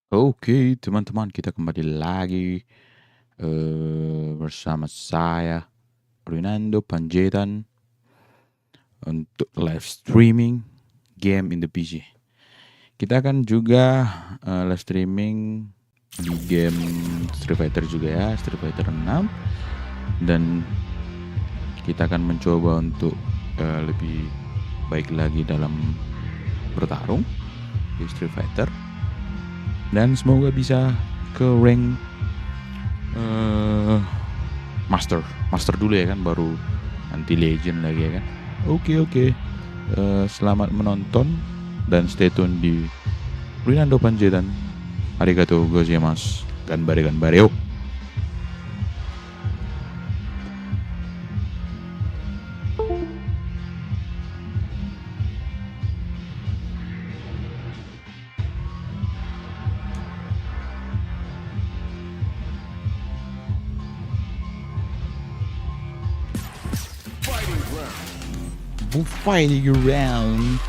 Oke, teman-teman, kita kembali lagi bersama saya Rinando Panjaitan untuk live streaming game in the PC. Kita akan juga live streaming di game Street Fighter juga ya, Street Fighter 6, dan kita akan mencoba untuk lebih baik lagi dalam bertarung di Street Fighter, dan semoga bisa ke rank master dulu ya kan, baru nanti legend lagi ya kan. Oke. Selamat menonton dan stay tune di Rinando Panjaitan. Arigatou gozaimasu. Ganbare. Fighting around.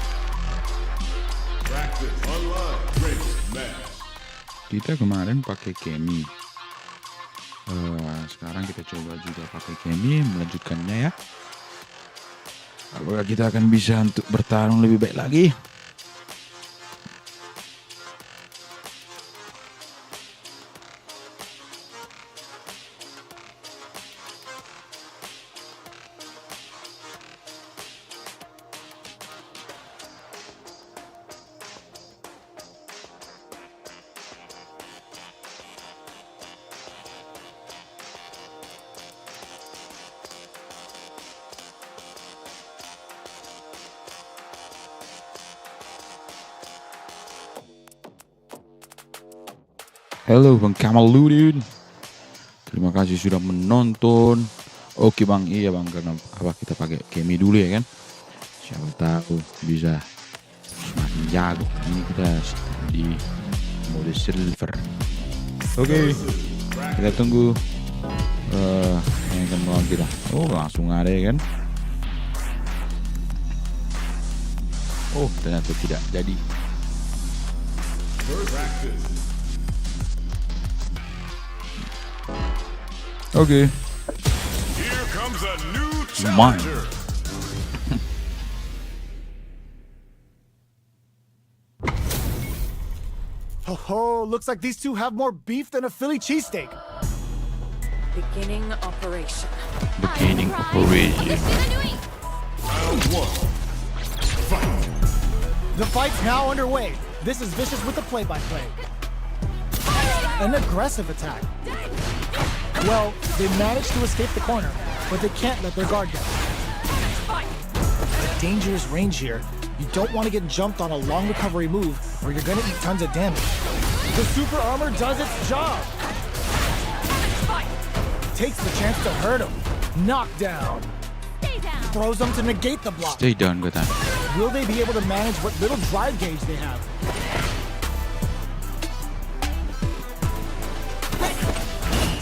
Kita kemarin pakai Kemi. Sekarang kita coba juga pakai Kemi, melanjutkannya ya. Apakah kita akan bisa untuk bertarung lebih baik lagi? Halo Bang Kamaludin, terima kasih sudah menonton. Oke Bang, iya Bang, karena apa kita pakai Kemi dulu ya kan? Siapa tahu bisa semakin jago. Ini kita di mode silver. Oke, kita tunggu yang akan melawan kita. Oh, langsung ada ya kan? Oh, ternyata tidak jadi. Oke. Lumayan. Oh, looks like these two have more beef than a Philly cheesesteak. Beginning operation. The fight's now underway. This is Vicious with the play-by-play. An aggressive attack. Well, they managed to escape the corner, but they can't let their guard down. Dangerous range here. You don't want to get jumped on a long recovery move, or you're gonna eat tons of damage. The super armor does its job. Takes the chance to hurt him. Knockdown. Throws them to negate the block. Stay down, kata. Will they be able to manage what little drive gauge they have?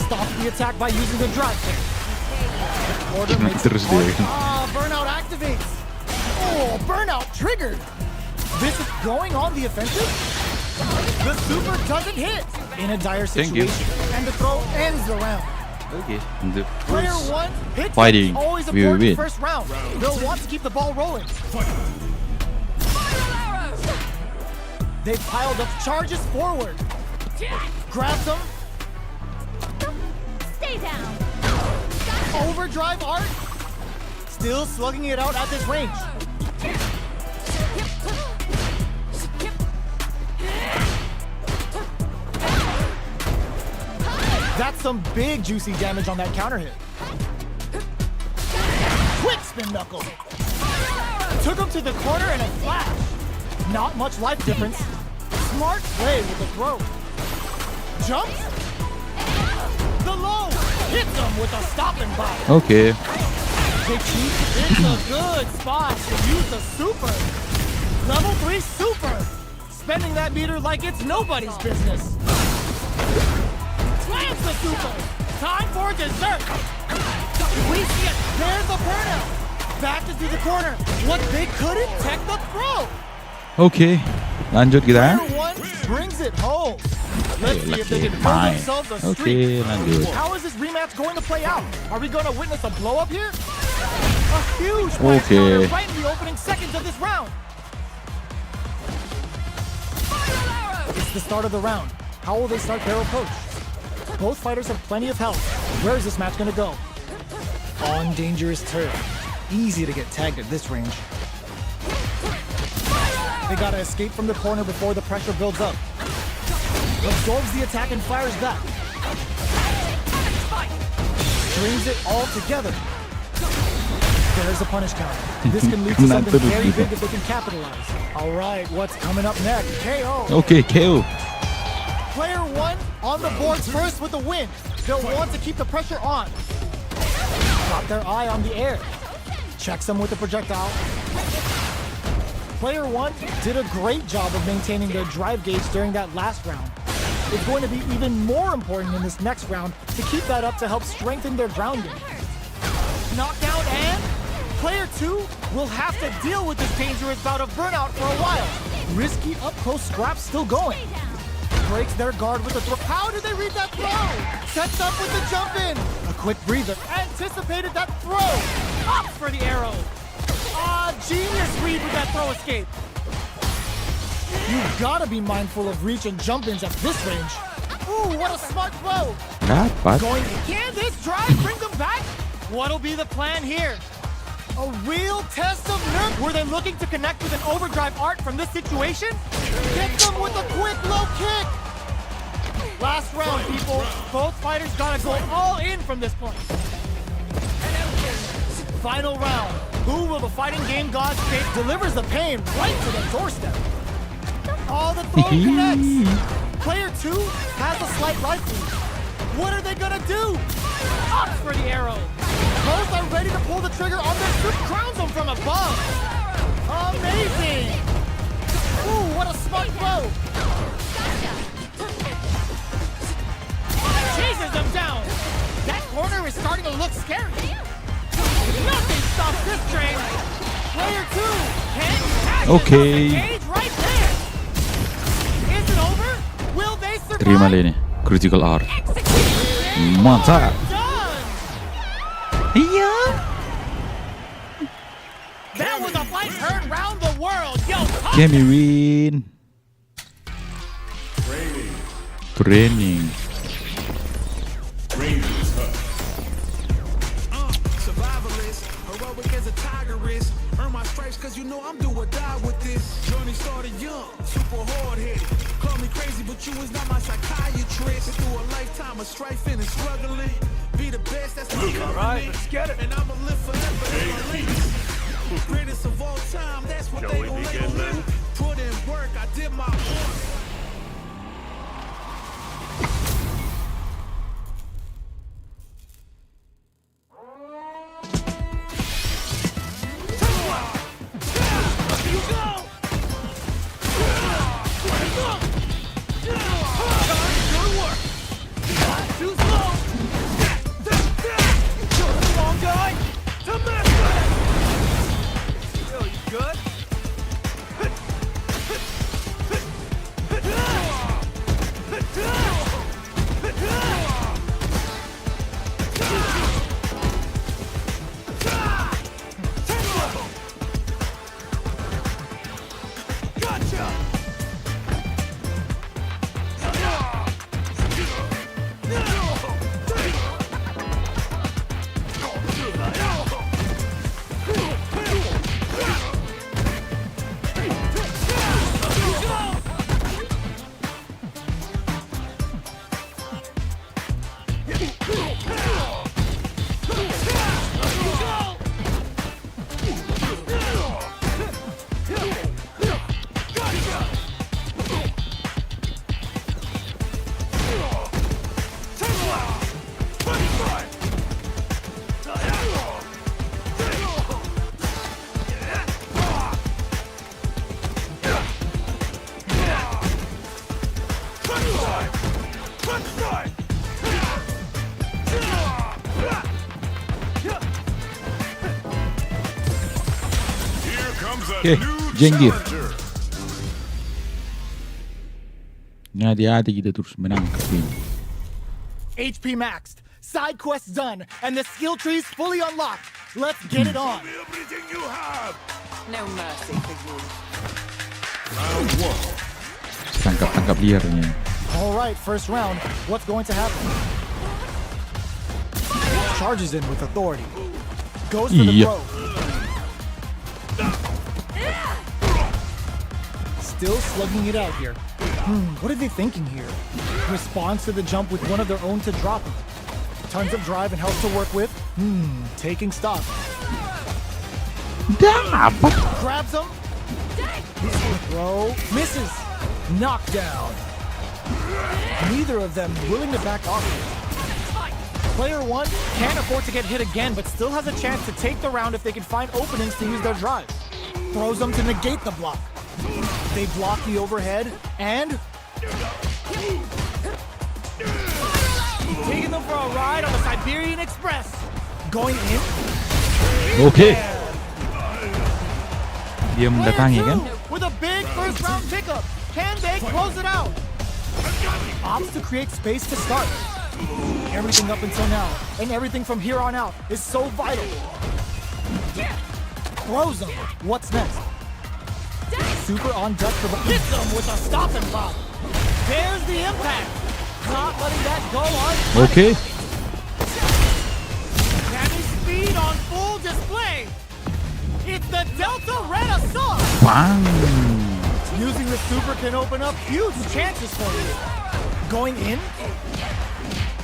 Stops the attack by using the drive kick. Order makes it hard. Burnout activates. Oh, burnout triggered. This is going on the offensive. The super doesn't hit in a dire Thank you. situation, and the throw ends the round. Okay. The Player first one hits fighting, always we will important win. first round. They'll want to keep the ball rolling. They piled up charges forward. Grabs them. Stay down. Overdrive art. Still slugging it out at this range. That's some big juicy damage on that counter hit. Quick spin knuckle. Took him to the corner in a flash. Not much life difference. Smart play with the throw. Jumps. The low. Hits him with a stopping block. Okay. Big Chief, it's a good spot to use the super. Level 3 super. Spending that meter like it's nobody's business. Slams the super. Time for dessert. We see it. There's the burnout. Back into the corner. What they couldn't tech the throw. Oke, lanjut kita. Player one brings it home. Let's see if they can build Main. themselves a Oke, streak. lanjut. How is this rematch going to play out? Are we going to witness a blow up here? A huge flash Okay. counter right in the opening seconds of this round. It's the start of the round. How will they start their approach? Both fighters have plenty of health. Where is this match going to go? On dangerous turf. Easy to get tagged at this range. They gotta escape from the corner before the pressure builds up. Absorbs the attack and fires back. Strings it all together. There's a punish counter. This can lead to something very big if they can capitalize. All right, what's coming up next? KO. Oke, KO. Player one on the boards first with the win. They'll want to keep the pressure on. Got their eye on the air. Checks them with the projectile. Player one did a great job of maintaining their drive gauge during that last round. It's going to be even more important in this next round to keep that up to help strengthen their grounding. Knockdown and player two will have to deal with this dangerous bout of burnout for a while. Risky up-close scraps still going. Breaks their guard with a throw. How did they read that throw? Sets up with the jump in. A quick breather. Anticipated that throw. Up for the arrow. Genius read with that throw escape. You've got to be mindful of reach and jump-ins at this range. Ooh, what a smart throw. Dapat. Can this drive bring them back? What'll be the plan here? A real test of nerve. Were they looking to connect with an overdrive art from this situation? Get them with a quick low kick. Last round, people. Both fighters gotta go all in from this point. Final round. Who will the fighting game gods face delivers the pain right to their doorstep? Oh, the throw connects. Player two has a slight life lead. What are they gonna do? Up for the arrow. Both are ready to pull the trigger on their suit. Crowns them from above. Amazing. Ooh, what a smart throw. Chases them down. That corner is starting to look scary. Nothing stops this train. Player two can catch Okay. Cage right there. Is it over? Will they survive? Terima ini. Critical art. Mantap. Done. Iya. That was a fight heard round the world. Yo, Kami win. Training. Survivalist, heroic as a tiger is. Earn my stripes cause you know I'm do or die with this. Journey started young, super hard-headed. Call me crazy, but you is not my psychiatrist. Through a lifetime of strifing and struggling. Be the best, that's my covenant. Let's get it. And I'ma live forever as my latest. Greatest of all time, that's what they gon' label me. Put in work, I did my part. Oke, Jenggir. Ini Hati-hati kita terus menangkap ini. HP maxed, side quests done, and the skill tree's fully unlocked. Let's get it on. Everything you have. No mercy for you. Tangkap liarnya. All right, first round. What's going to happen? Charges in with authority. Goes for the Iya. throw. Still slugging it out here. What are they thinking here? Responds to the jump with one of their own to drop it. Tons of drive and health to work with. Taking stock. Dapat. Grabs him. Throw. Misses. Knockdown. Neither of them willing to back off. Player one can't afford to get hit again, but still has a chance to take the round if they can find openings to use their drive. Throws them to negate the block. They block the overhead, and taking them for a ride on the Siberian Express. Going in. Oke. Dia mendatangi Player kan? two with a big first round pickup. Can they close it out? Opts to create space to start. Everything up until now, and everything from here on out, is so vital. Throws them. What's next? Super on deck for the hits them with a stop and pop. There's the impact. Not letting that go on. Oke. Having speed on full display. It's the Delta Red Assault. Bang. Using the super can open up huge chances for you. Going in.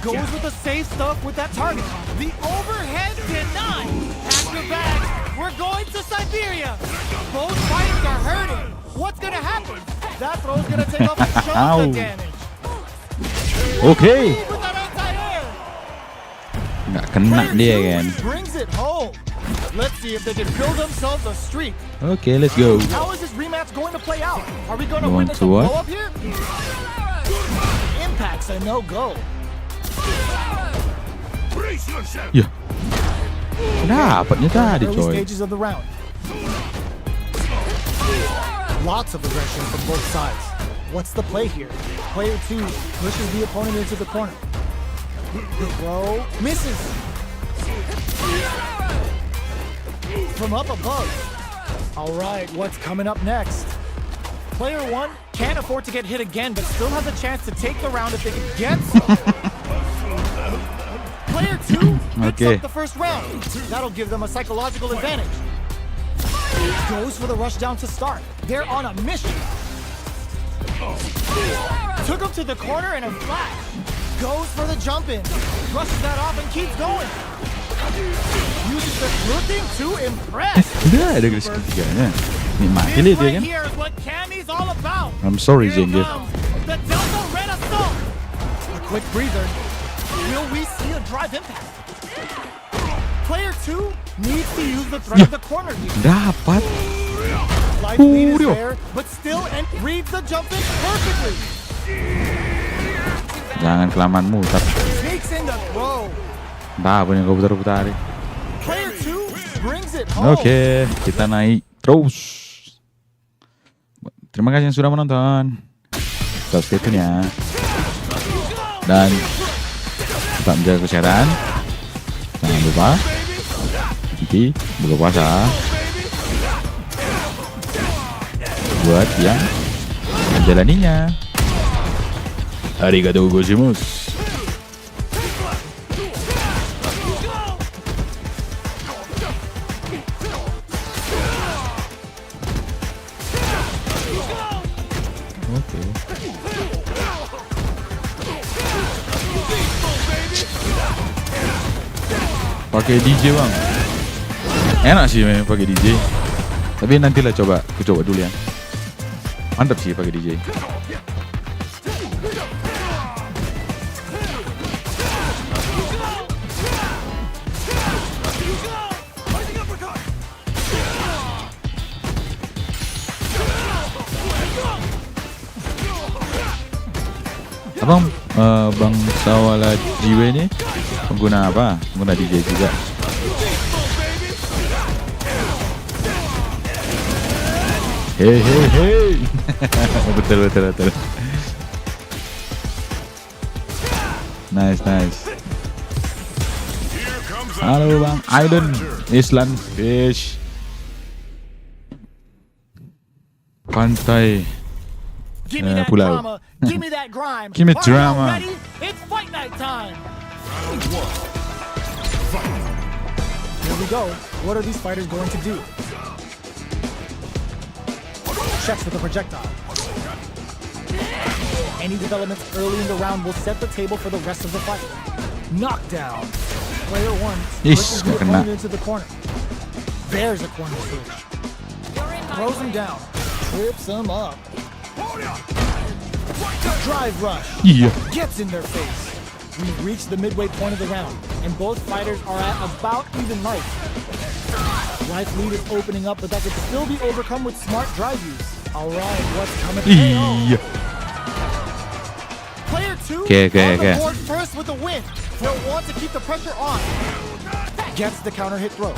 Goes with the safe stuff with that target. The overhead denied. Pack your bags. We're going to Siberia. Both fighters are hurting. What's gonna happen? That throw's gonna take off a chunk Ow. of damage. Oke. With that anti-air. Nggak kena dia kan. Brings it home. Let's see if they can build themselves a streak. Oke, let's go. How is this rematch going to play out? Are we going to Going witness to a what? blow up here? Impact's a no-go. Brace yourself. Ya. Dapatnya tadi Early coy. stages of the round. Lots of aggression from both sides. What's the play here? Player two pushes the opponent into the corner. The throw misses. From up above. All right, what's coming up next? Player one can't afford to get hit again, but still has a chance to take the round if they can get some. Player two picks Okay. up the first round. That'll give them a psychological advantage. Goes for the rush down to start. They're on a mission. Took him to the corner in a flash. Goes for the jump in. Rushes that off and keeps going. Uses the looking to impress. Udah ada garis ketiganya. Nikmati This lihat dia right kan. here is what Cammy's all about. I'm sorry Here Zengi. comes the Delta Red Assault. A quick breather. Will we see a drive impact? Player two needs to use the threat of the corner here. Dapat. Life lead is Udah. there, but still and reads the jump in perfectly. Jangan kelamaan mutar. Sneaks in the throw. Dapat yang kau putar-putari. Player two brings it home. Oke, kita naik terus. Terima kasih yang sudah menonton. Tetap stay tune ya. Dan tetap menjaga kesehatan. Jangan lupa nanti buka puasa. Buat yang menjalaninya. Arigatou gozaimasu. Oke. Pakai DJ bang. Enak sih main pakai DJ. Tapi nantilah coba, aku coba dulu ya. Mantap sih pakai DJ. Abang, Bang Sawala Jiwe ini pengguna apa? Pengguna DJ juga. Hei hei hei. Betul betul betul. Nice. Halo Bang Aiden Island Fish. Give me that pulau. drama. Give me that grime. Give me Are you drama. ready? It's fight night time. Here we go. What are these fighters going to do? Checks with a projectile. Any developments early in the round will set the table for the rest of the fight. Knockdown. Player 1 pushes the kena. opponent into the corner. There's a corner switch. Throws him down. Trips him up. Drive rush. Iya. Gets in their face. We've reached the midway point of the round, and both fighters are at about even life. Life lead is opening up, but that could still be overcome with smart drive use. Alright, what's coming? Iya. Player 2 Okay. on the board first with a win. They'll want to keep the pressure on. Gets the counter hit throw.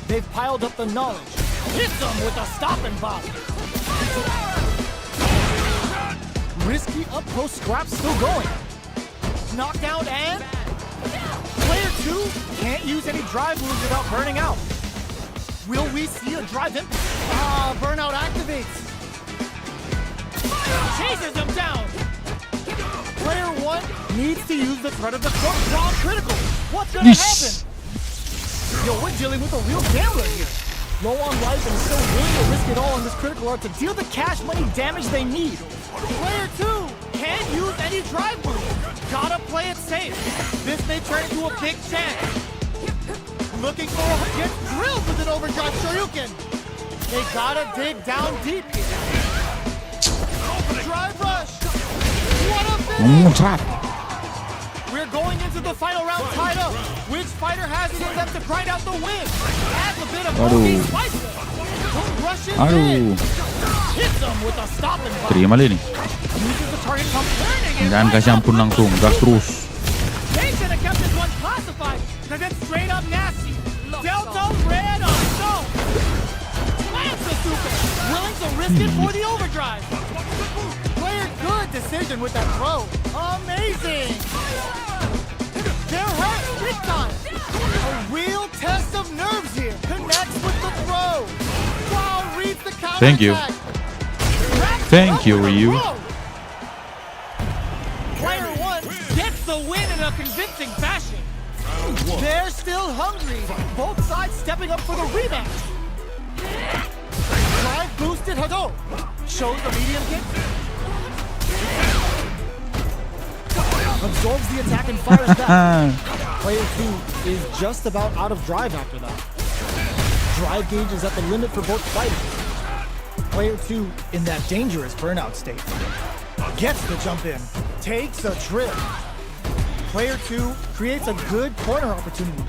They've piled up the knowledge. Hits them with a stop and bop. Risky up close scrap still going. Knockdown and player 2 can't use any drive moves without burning out. Will we see a drive in? Burnout activates. Chases him down. Player 1 needs to use the threat of the draw critical. What's gonna happen? Yo, we're dealing with a real gambler here. Low on life and still willing to risk it all on this critical art to deal the cash money damage they need. Player 2 can't use any drive moves. Gotta play it safe. This may turn into a big chance. Looking for gets drilled with an overdrive Shoryuken. They gotta dig down deep here. Drive rush. What a finish. Muncrat. We're going into the final round tied up. Which fighter has it in them to grind out the win? Adds a bit of Aduh. spice. Rushes in. Aduh. Hits them with a stop and bop. Terima ini. Uses the target pump turning it Jangan right kasih up. ampun langsung, gas terus. They should have kept this one classified because it's straight up nasty. Delta red assault. Plants the super. Willing to risk it for the overdrive. Player good decision with that throw. Amazing. They're hurt big time. A real test of nerves here. Connects with the throw. Wow, reads the counter Thank you. attack. Thank you, Ryu. Player 1 gets the win in a convincing fashion. They're still hungry. Both sides stepping up for the rematch. Drive boosted Hado. Shows the medium kick. Absorbs the attack and fires back. Player 2 is just about out of drive after that. Drive gauge is at the limit for both fighters. Player 2 in that dangerous burnout state. Gets the jump in. Takes a trip. Player 2 creates a good corner opportunity.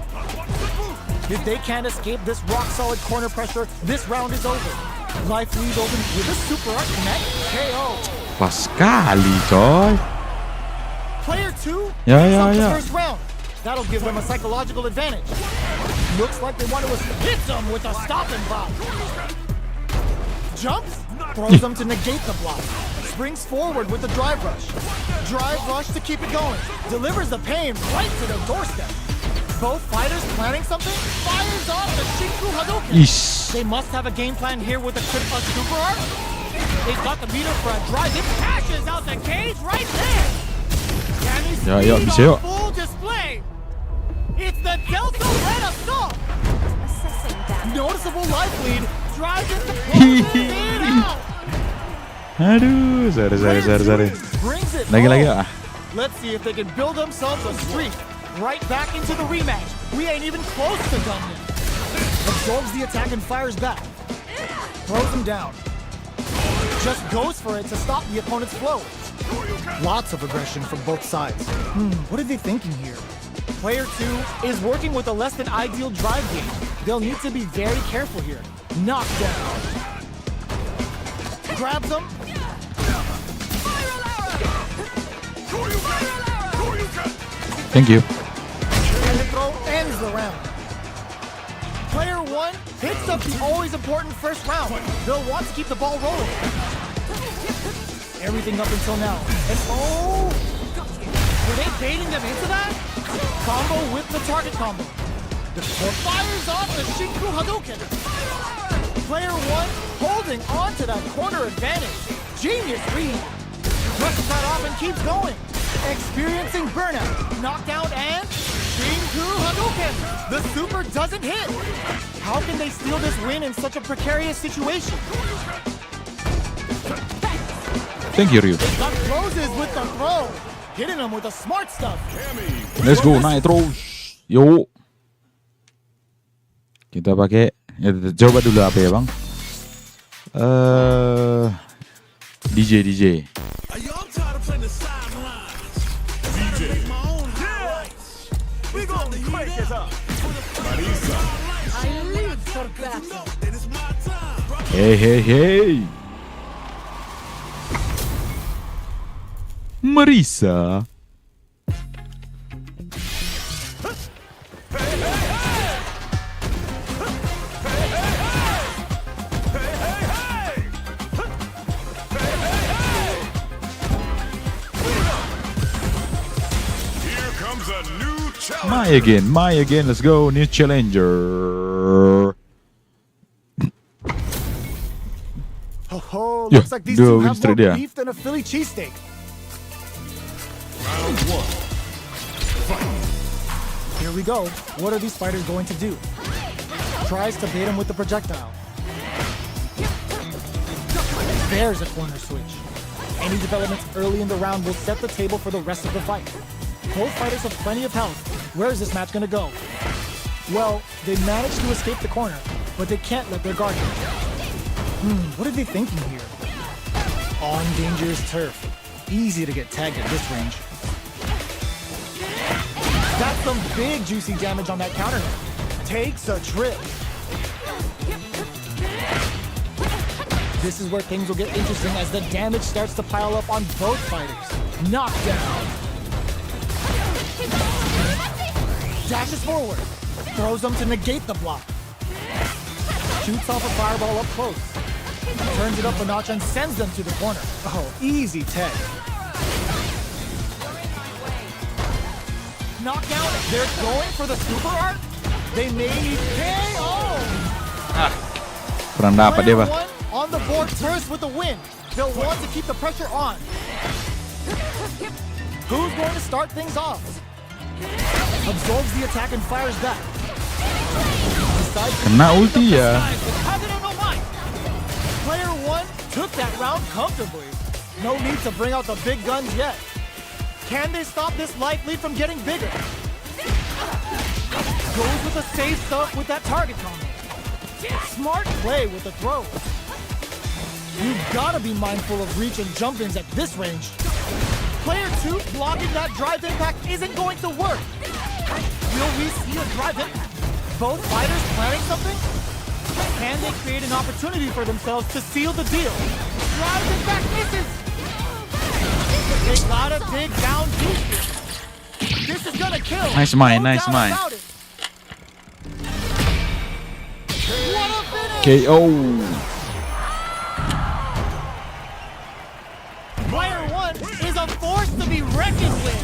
If they can't escape this rock-solid corner pressure, this round is over. Life lead opens with a super art connect KO. Pas sekali, coy. Player 2 Yeah, picks yeah, up the yeah. first round. That'll give them a psychological advantage. Looks like they want to hit them with a stop and bop. Jumps, throws them to negate the block. Springs forward with the drive rush. Drive rush to keep it going. Delivers the pain right to the doorstep. Both fighters planning something. Fires off the Shinku Hadouken. Ish. They must have a game plan here with a super art. They've got the meter for a drive. It pashes out the cage right there. Can he Ya, ya, speed bisa, on yuk. full display? It's the Delta Red Assault. Assessing damage. Noticeable life lead. Drives into close it out. Aduh, sorry. Brings it Lagi home. ah. Let's see if they can build themselves a streak. Right back into the rematch. We ain't even close to done yet. Absorbs the attack and fires back. Throws him down. Just goes for it to stop the opponent's flow. Lots of aggression from both sides. What are they thinking here? Player 2 is working with a less than ideal drive game. They'll need to be very careful here. Knockdown. Grabs him. Thank you. And the throw ends the round. Player 1 picks up the always important first round. They'll want to keep the ball rolling. Everything up until now. And Were they baiting them into that? Combo with the target combo. The fires off the Shinku Hadouken. Player 1 holding on to that corner advantage. Genius read. Brushes that off and keeps going. Experiencing burnout, knockdown, and Shinku Hadouken. The super doesn't hit. How can they steal this win in such a precarious situation? Thank you, Ryu. Got closes with the throw. Hitting him with the smart stuff. Let's go, naik terus. Yuk. Kita pakai, ya, coba dulu apa ya bang? DJ. Are y'all tired of playing the sidelines? DJ. My own highlights. We gonna crank it up. I live for battle. It is my time. Hey. Marisa. Here comes a new challenge. My again, let's go, new challenger. Oh, Yeah, looks like these dua two win have more straight dia. beef than a Philly cheesesteak. Round 1. Here we go. What are these fighters going to do? Tries to bait him with the projectile. There's a corner switch. Any developments early in the round will set the table for the rest of the fight. Both fighters have plenty of health. Where is this match going to go? Well, they managed to escape the corner, but they can't let their guard down. What are they thinking here? On dangerous turf. Easy to get tagged at this range. That's some big juicy damage on that counter. Takes a trip. This is where things will get interesting as the damage starts to pile up on both fighters. Knockdown. Dashes forward. Throws them to negate the block. Shoots off a fireball up close. Turns it up a notch and sends them to the corner. Oh, easy tag. Knockdown. They're going for the super art. They may need KO. Kurang dapat dia, Player Pak. 1 on the board first with the win. They'll want to keep the pressure on. Who's going to start things off? Absorbs the attack and fires back. Decides to Kena ulti ya. Player 1 took that round comfortably. No need to bring out the big guns yet. Can they stop this life lead from getting bigger? Goes with the safe stuff with that target combo. Smart play with the throw. You've got to be mindful of reach and jump-ins at this range. Player 2 blocking that drive impact isn't going to work. Will we see a drive impact? Both fighters planning something? Can they create an opportunity for themselves to seal the deal? Drive impact misses! They gotta dig down deep. This is gonna kill. Nice mine, No nice doubt mine. about it. What a finish! KO. Player 1 is a force to be reckoned with.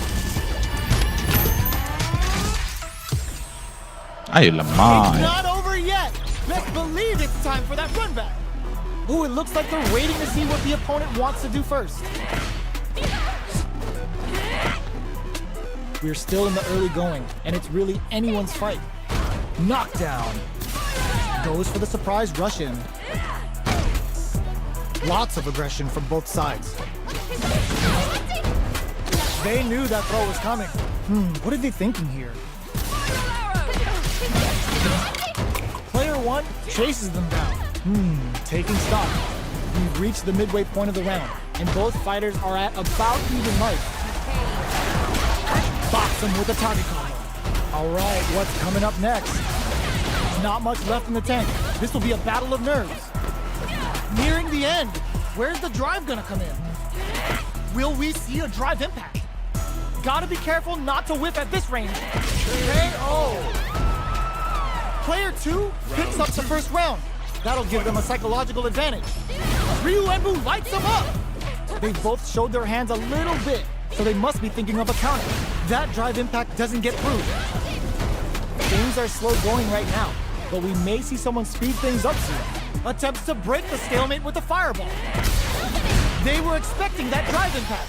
Ayo It's lemah. not over yet. Best believe it's time for that run back. Ooh, it looks like they're waiting to see what the opponent wants to do first. We're still in the early going, and it's really anyone's fight. Knockdown. Goes for the surprise rush in. Lots of aggression from both sides. They knew that throw was coming. What are they thinking here? Player 1 chases them down. Taking stock. We've reached the midway point of the round, and both fighters are at about even life. Box them with a target combo. All right, what's coming up next? Not much left in the tank. This will be a battle of nerves. Nearing the end. Where's the drive gonna come in? Will we see a drive impact? Gotta be careful not to whip at this range. KO. Player 2 picks up the first round. That'll give them a psychological advantage. Ryu and Boo lights them up. They both showed their hands a little bit. so they must be thinking of a counter. That drive impact doesn't get through. Things are slow going right now, but we may see someone speed things up soon. Attempts to break the stalemate with a fireball. They were expecting that drive impact.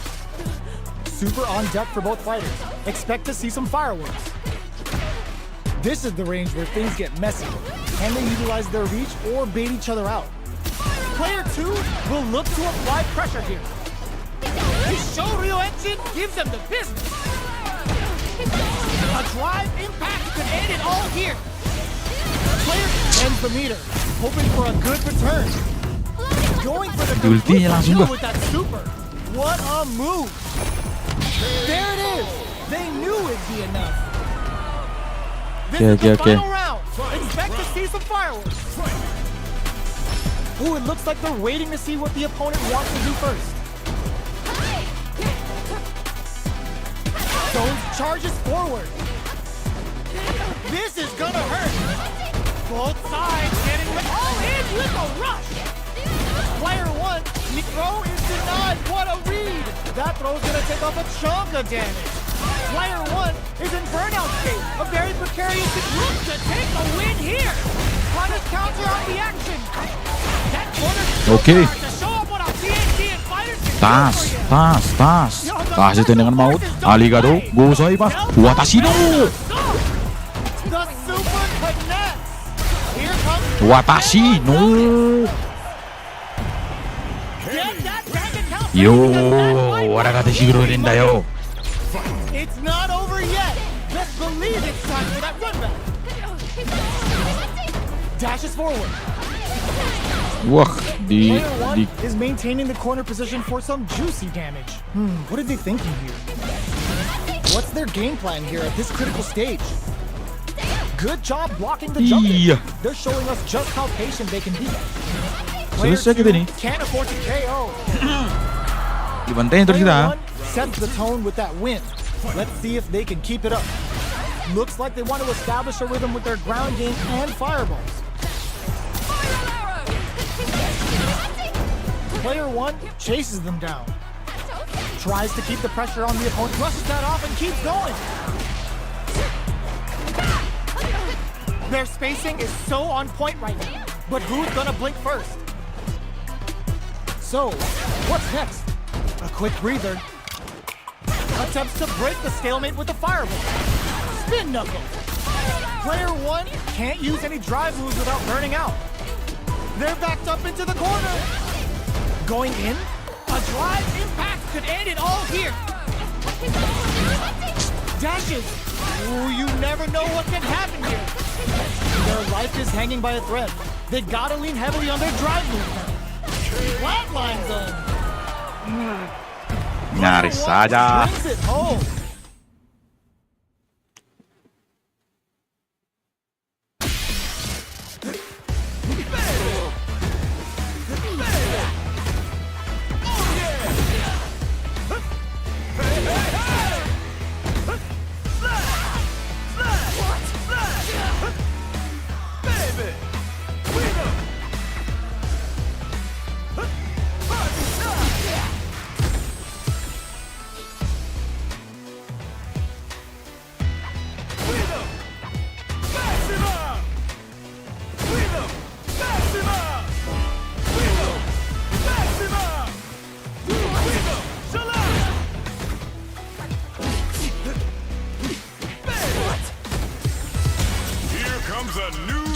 Super on deck for both fighters. Expect to see some fireworks. This is the range where things get messy. Can they utilize their reach or bait each other out? Player 2 will look to apply pressure here. His Shoryu engine gives them the business. A drive impact could end it all here. Player ends the meter, hoping for a good return. Going for the Ultinya langsung kill bah. with that super. What a move! There it is. They knew it'd be enough. This is the final round. Expect to see some fireworks. Ooh, it looks like they're waiting to see what the opponent wants to do first. Stones charges forward. This is gonna hurt. Both sides getting all in with a rush. Player 1, Mikro is denied. What a read. That throw's gonna take off a chunk of damage. Player 1 is in burnout state. A very precarious look to take a win here. Trying to counter out the action. That corner Oke. to show up what a TNT and fighters can do Tas, for you. tas, tas. Kasih tendangan maut. Arigato, gozaimasu. Watashi no. The super connects. Here comes Watashi no. Get that dragon count. Yo, waragate shiguro den da yo. It's not over yet. Let's believe it's time for that run back. Dashes forward. Wah, di Player 1 is maintaining the corner position for some juicy damage. What are they thinking here? What's their game plan here at this critical stage? Good job blocking the jump in. Iya. They're showing us just how patient they can be. Player Selesai kita 2 nih. can't afford to KO. Dibantai terus Player kita. 1 sets the tone with that win. Let's see if they can keep it up. Looks like they want to establish a rhythm with their ground game and fireballs. Player 1 chases them down. Tries to keep the pressure on the opponent, brushes that off and keeps going. Their spacing is so on point right now. But who's gonna blink first? So, what's next? A quick breather. Attempts to break the stalemate with a fireball. Spin knuckle. Player 1 can't use any drive moves without burning out. They're backed up into the corner. Going in? A drive impact could end it all here. Dashes. Ooh, you never know what can happen here. Their life is hanging by a thread. They gotta lean heavily on their drive move now. Flatline zone. Nyaris saja. Brings it home.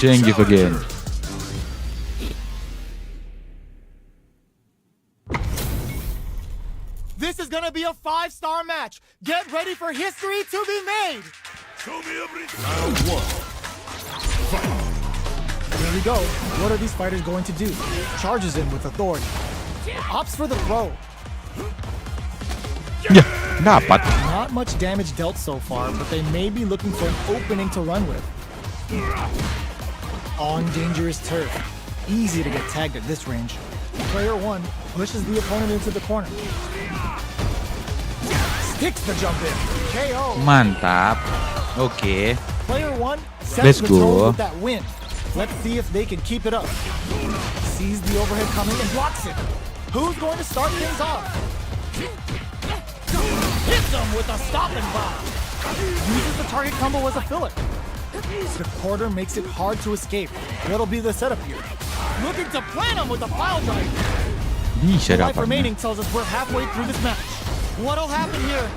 Zangief again. This is gonna be a 5-star match. Get ready for history to be made. There we go. What are these fighters going to do? Charges in with authority. Opts for the throw. Ya, dapat. Not much damage dealt so far, but they may be looking for an opening to run with. On dangerous turf. Easy to get tagged at this range. Player 1 pushes the opponent into the corner. Sticks the jump in. KO. Mantap. Oke. Player 1 Let's sets the go. tone with that win. Let's see if they can keep it up. Sees the overhead coming and blocks it. Who's going to start things off? Grabs him with a stopping bomb. Uses the target combo as a filler. The quarter makes it hard to escape. What'll be the setup here? Looking to plant him with a pile drive. Bisa The life dapatnya. remaining tells us we're halfway through this match. What'll happen here?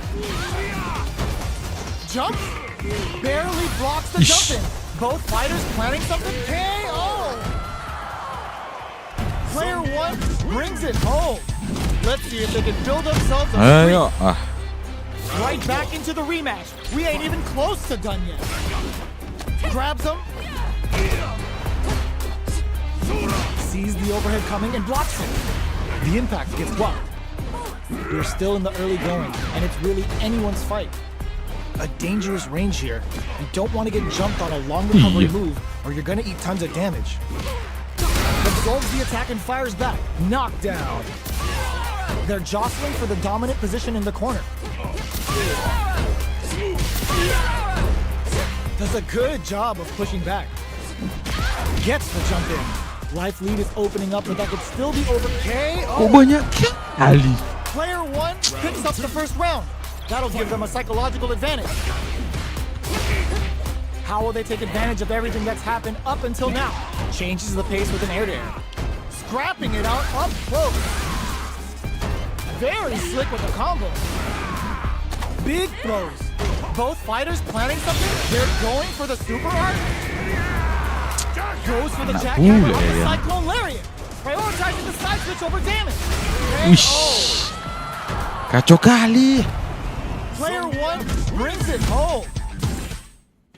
Jump? Barely blocks the Ish. jump in. Both fighters planning something. KO! Player one brings it home. Let's see if they can build themselves a Ayo. streak. Right back into the rematch. We ain't even close to done yet. Grabs him. Sees the overhead coming and blocks him. The impact gets blocked. We're still in the early going, and it's really anyone's fight. A dangerous range here. You don't want to get jumped on a long recovery Yeah. move, or you're gonna eat tons of damage. Absorbs the attack and fires back. Knockdown. They're jostling for the dominant position in the corner. Does a good job of pushing back. Gets the jump in. Life lead is opening up, but that could still be over. Oh KO. banyak kali. Player one picks up the first round. That'll give them a psychological advantage. How will they take advantage of everything that's happened up until now? Changes the pace with an air-to-air. Scrapping it out up close. Very slick with the combo. Big throws. Both fighters planning something. They're going for the super art. Goes for the Anak jackhammer bule on the ya. cyclone lariat. Prioritizing the side switch over damage. Wish. KO. Kacau kali. Player one brings it home.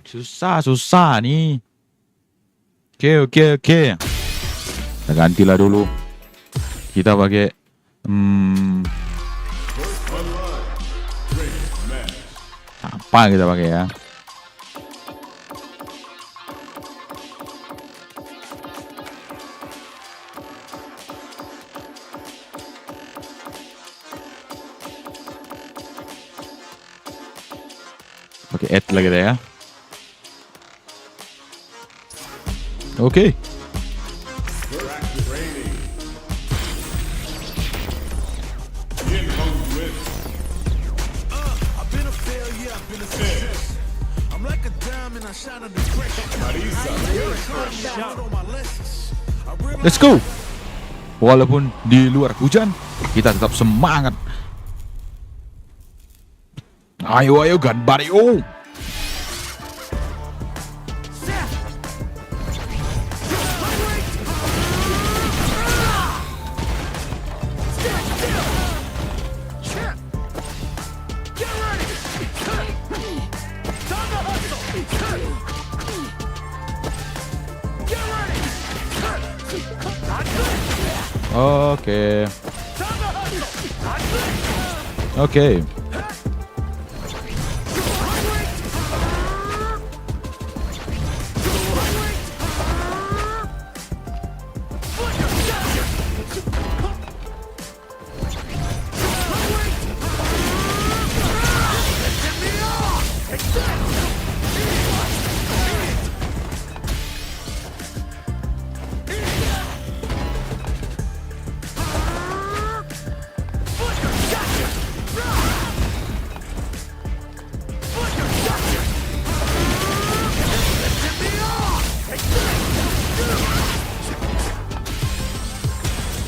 Susah nih. Oke. Kita gantilah dulu. Kita pakai apa kita pakai ya? Pakai add lagi deh ya. Oke. I've been a failure, I've been a success. I'm like a diamond, I shine under pressure. Shout on my lessons. I realize Let's go. Walaupun di luar hujan, kita tetap semangat. Ayo Ganbario. Oke.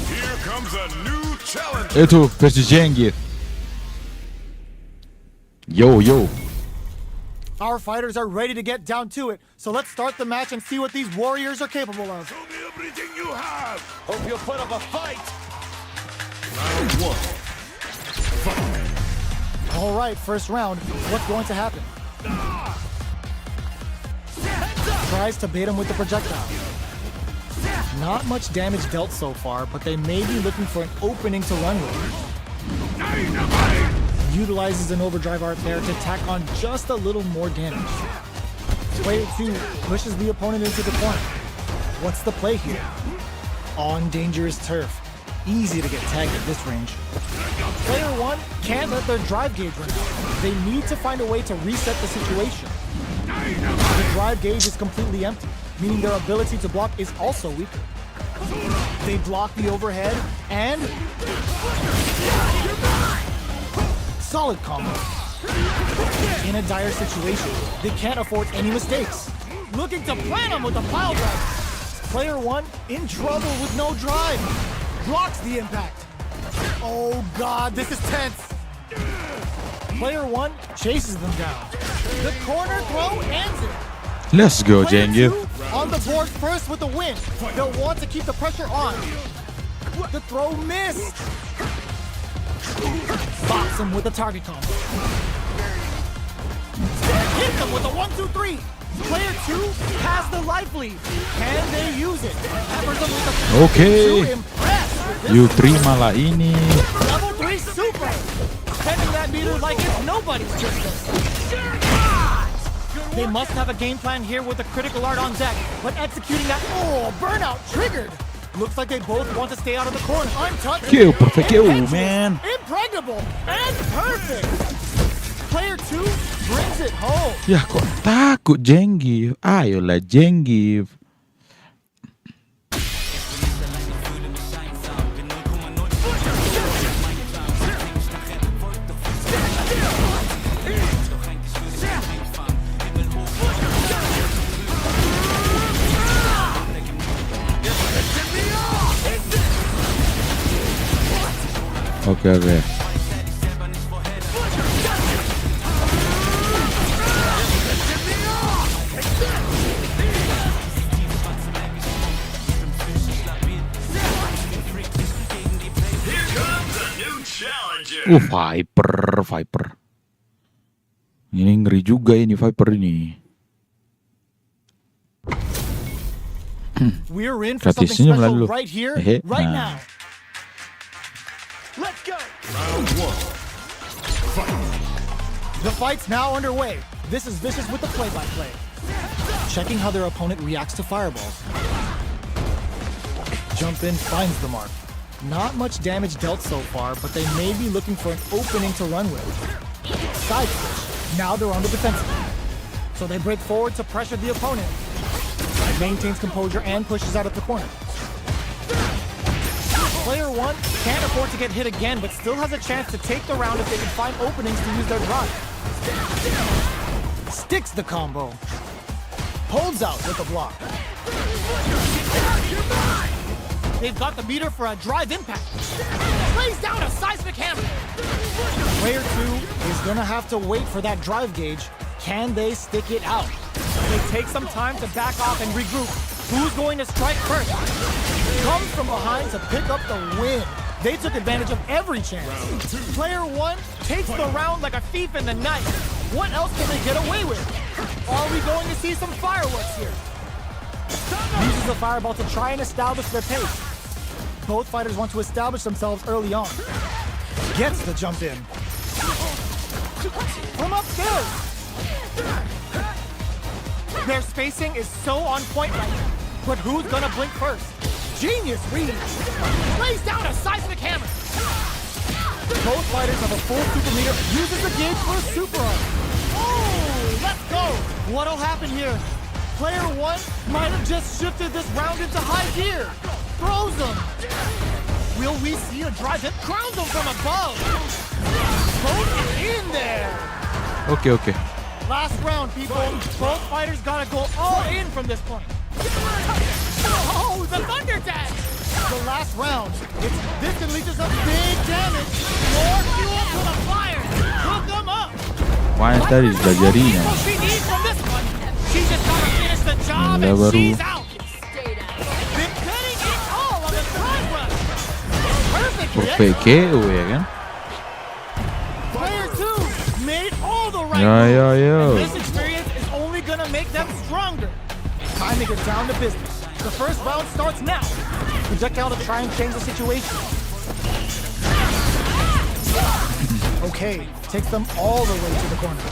here comes a new challenge. Itu versi Jenggir. Yo. Our fighters are ready to get down to it, so let's start the match and see what these warriors are capable of. Show me everything you have. Hope you'll put up a fight. Round one. All right, first round. What's going to happen? Tries to bait him with the projectile. Not much damage dealt so far, but they may be looking for an opening to run with. Utilizes an overdrive art there to tack on just a little more damage. Player 2 pushes the opponent into the corner. What's the play here? On dangerous turf. Easy to get tagged at this range. Player 1 can't let their drive gauge run out. They need to find a way to reset the situation. The drive gauge is completely empty, meaning their ability to block is also weaker. They block the overhead and... solid combo. In a dire situation, they can't afford any mistakes. Looking to plant him with a pile drive. Player 1 in trouble with no drive. Blocks the impact. Oh God, this is tense. Player 1 chases them down. The corner throw ends it. Let's go, Player Zangief. 2 on the board first with the win. They'll want to keep the pressure on. The throw missed. Box him with a target combo. Hit them with a 1-2-3. Player 2 has the life lead. Can they use it? Peppers them with a Okay. to impress with this You terima lah ini. level 3 super. Spending that meter like it's nobody's business. They must have a game plan here with the critical art on deck, but executing that burnout triggered. Looks like they both want to stay out of the corner. Untouched. Kill, perfect kill, man. Impregnable and perfect. Player 2 brings it home. Ya kok takut Zangief. Ayolah Zangief. Oke. Viper. Ini ngeri juga ini Viper ini. We're in for something Gratisnya special melalui. right here, Hehe. right Nah. now. Let's go. The fight's now underway. This is Vicious with the play-by-play. Checking how their opponent reacts to fireballs. Jump in finds the mark. Not much damage dealt so far, but they may be looking for an opening to run with. Side switch. Now they're on the defensive. So they break forward to pressure the opponent. Maintains composure and pushes out of the corner. Player 1 can't afford to get hit again, but still has a chance to take the round if they can find openings to use their drive. Sticks the combo. Holds out with the block. They've got the meter for a drive impact. Lays down a seismic hammer. Player 2 is gonna have to wait for that drive gauge. Can they stick it out? They take some time to back off and regroup. Who's going to strike first? Comes from behind to pick up the win. They took advantage of every chance. Player 1 takes the round like a thief in the night. What else can they get away with? Are we going to see some fireworks here? Uses the fireball to try and establish their pace. Both fighters want to establish themselves early on. Gets the jump in. From upstairs. Their spacing is so on point right now. But who's gonna blink first? Genius read. Lays down a seismic hammer. Both fighters have a full super meter. Uses the gauge for a super arm. Oh, let's go. What'll happen here? Player 1 might have just shifted this round into high gear. Throws him. Will we see a drive hit? Crowns him from above. Both in there. Oke. Last round, people. Both fighters gotta go all in from this point. Oh, the Thunder Tag! The last round. This can lead to some big damage. More fuel to the fire. Hook them up. Wah, tadi sudah jadinya. What she needs from this one. She just gotta finish the job Nggak and baru. she's out. Been betting it all on the drive run. Perfect Perfect hit. KO ya kan? Player 2 made all the right Yo, moves. yo, yo. And this experience is only gonna make them stronger. Time to get down to business. The first round starts now. Projectile to try and change the situation. Okay, takes them all the way to the corner.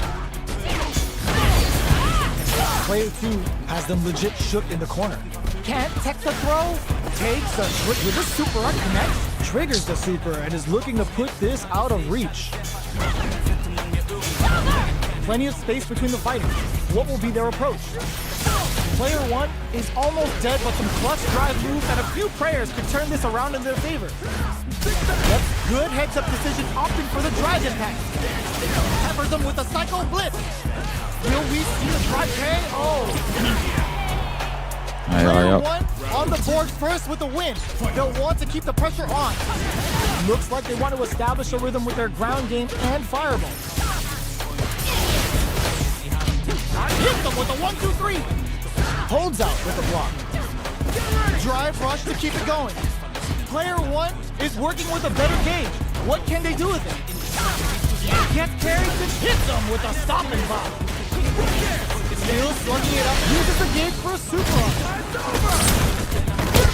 Player 2 has them legit shook in the corner. Can't tech the throw. Takes a trick with the super art connects. Triggers the super and is looking to put this out of reach. Plenty of space between the fighters. What will be their approach? Player 1 is almost dead, but some clutch drive moves and a few prayers could turn this around in their favor. That's good heads-up decision, opting for the drive impact. Peppers them with a Psycho Blitz. Will we see the drive pay? Oh. Player 1 on the board first with the win. They'll want to keep the pressure on. Looks like they want to establish a rhythm with their ground game and fireball. Hit them with a 1-2-3. Holds out with the block. Drive rush to keep it going. Player 1 is working with a better gauge. What can they do with it? Gets carried and hits them with a stopping bomb. Still slugging it up. Uses the gauge for a super up.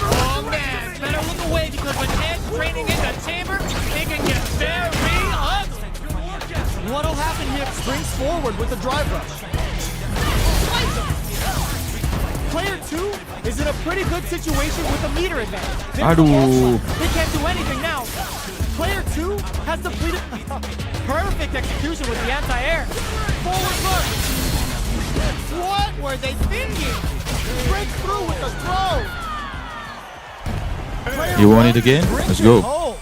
Oh man, better look away because when Ed's training in the chamber, it can get very ugly. What'll happen here? Springs forward with the drive rush. Player 2 is in a pretty good situation with a meter advantage. Aduh. They can't do anything now. Player 2 has depleted. Perfect execution with the anti-air. Forward rush. What were they thinking? Breaks through with the throw. Player You want 1 it again? brings Let's it go. home.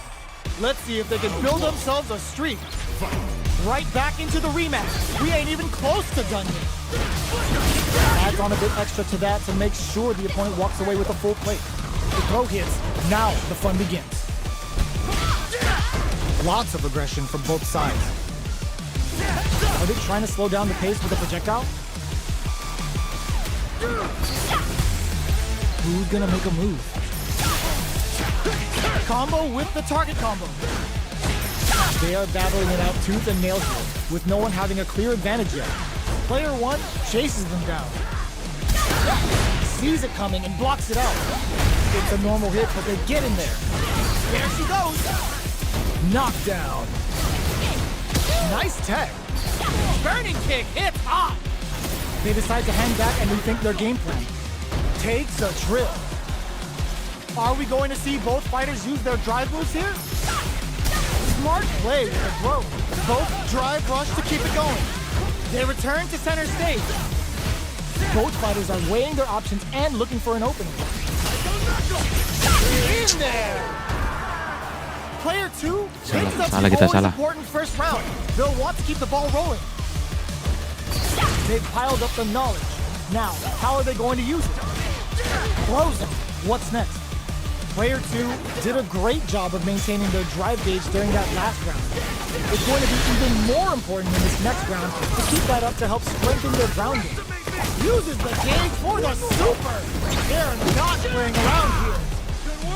Let's see if they can build themselves a streak. Right back into the rematch. We ain't even close to done yet. Adds on a bit extra to that to make sure the opponent walks away with a full plate. The throw hits. Now the fun begins. Lots of aggression from both sides. Are they trying to slow down the pace with a projectile? Who's gonna make a move? Combo with the target combo. They are battling it out tooth and nail here, with no one having a clear advantage yet. Player 1 chases them down. Sees it coming and blocks it out. It's a normal hit, but they get in there. There she goes. Knockdown. Nice tech. Burning kick hits hot. They decide to hang back and rethink their game plan. Takes a trip. Are we going to see both fighters use their drive moves here? Smart play with the throw. Both drive rush to keep it going. They return to center stage. Both fighters are weighing their options and looking for an opening. In there! Player 2 takes up salah the kita, always salah. important first round. They'll want to keep the ball rolling. They've piled up the knowledge. Now, how are they going to use it? Throws them. What's next? Player 2 did a great job of maintaining their drive gauge during that last round. It's going to be even more important in this next round to keep that up to help strengthen their ground game. Uses the gauge for the super. They're not playing around here.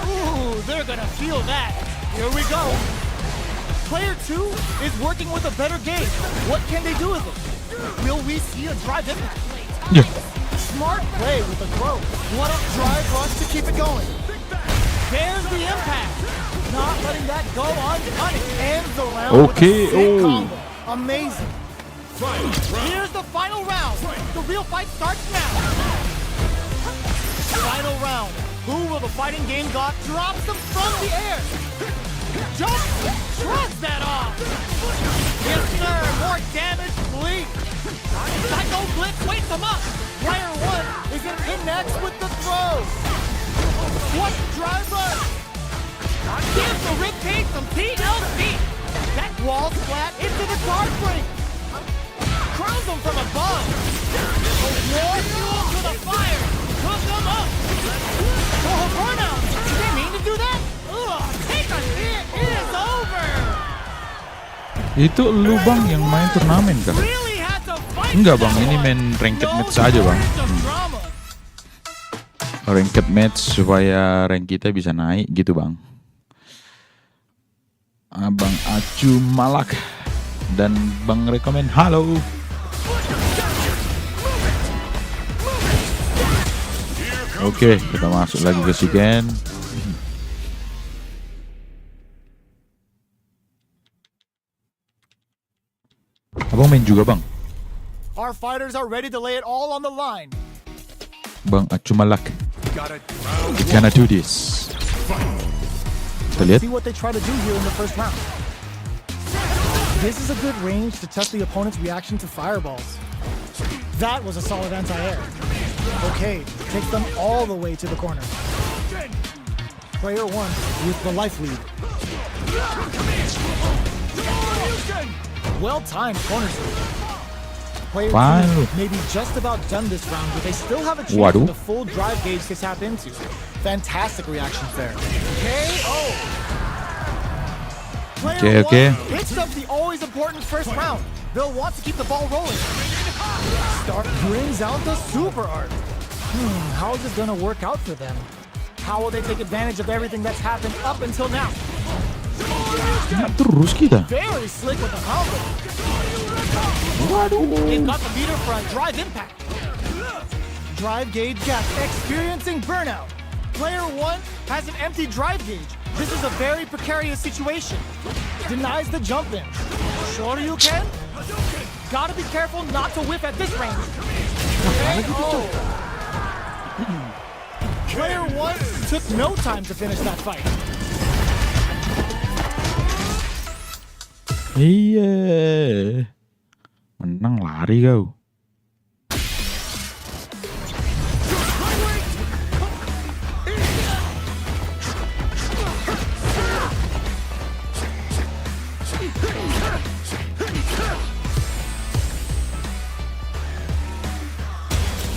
Ooh, they're gonna feel that. Here we go. Player 2 is working with a better gauge. What can they do with it? Will we see a drive impact? Yeah. Smart play with the throw. What a drive rush to keep it going. There's the impact. Not letting that go unpunished. Ends the round Okay, with a sick oh. combo. Amazing. Here's the final round. The real fight starts now. Final round. Who will the fighting game god drops them from the air? Jump! Shrugs that off! Yes, sir! More damage, please! Psycho Blitz wakes him up! Player 1 is in next with the throw! What driver? Gives the ribcage some TLC! That wall splat into the guard break! Crowns him from above! More fuel to the fire! Cook him up! Oh, burnout! Did they mean to do that? Ugh, take a hit! It is over! Itu lu bang yang main turnamen kah? Really had to fight Enggak for bang, that ini one. main ranked No match aja bang. shortage of drama. Ranked match supaya rank kita bisa naik gitu bang. Abang Acu Malak dan Bang Rekomen halo. Oke, kita masuk lagi ke Shiken. Abang main juga bang. Our fighters are ready to lay it all on the line. Bang Acu Malak. We gonna do this. Kita lihat. See what they try to do here in the first round. This is a good range to test the opponent's reaction to fireballs. That was a solid anti-air. Okay, takes them all the way to the corner. Player 1 with the life lead. Well-timed corner sweep. Player 2 Wow. may be just about done this round, but they still have a chance Waduh. with the full drive gauge to tap into. Fantastic reactions there. KO. Player Okay. 1 picks up the always important first round. They'll want to keep the ball rolling. Start brings out the super art. How is this gonna work out for them? How will they take advantage of everything that's happened up until now? Nah, terus kita. Very slick with the combo. They've got the meter front drive impact. Drive gauge gap experiencing burnout. Player 1 has an empty drive gauge. This is a very precarious situation. Denies the jump in. Shoryuken? Gotta be careful not to whiff at this range. KO. Player 1 took no time to finish that fight. Iya. Menang lari kau.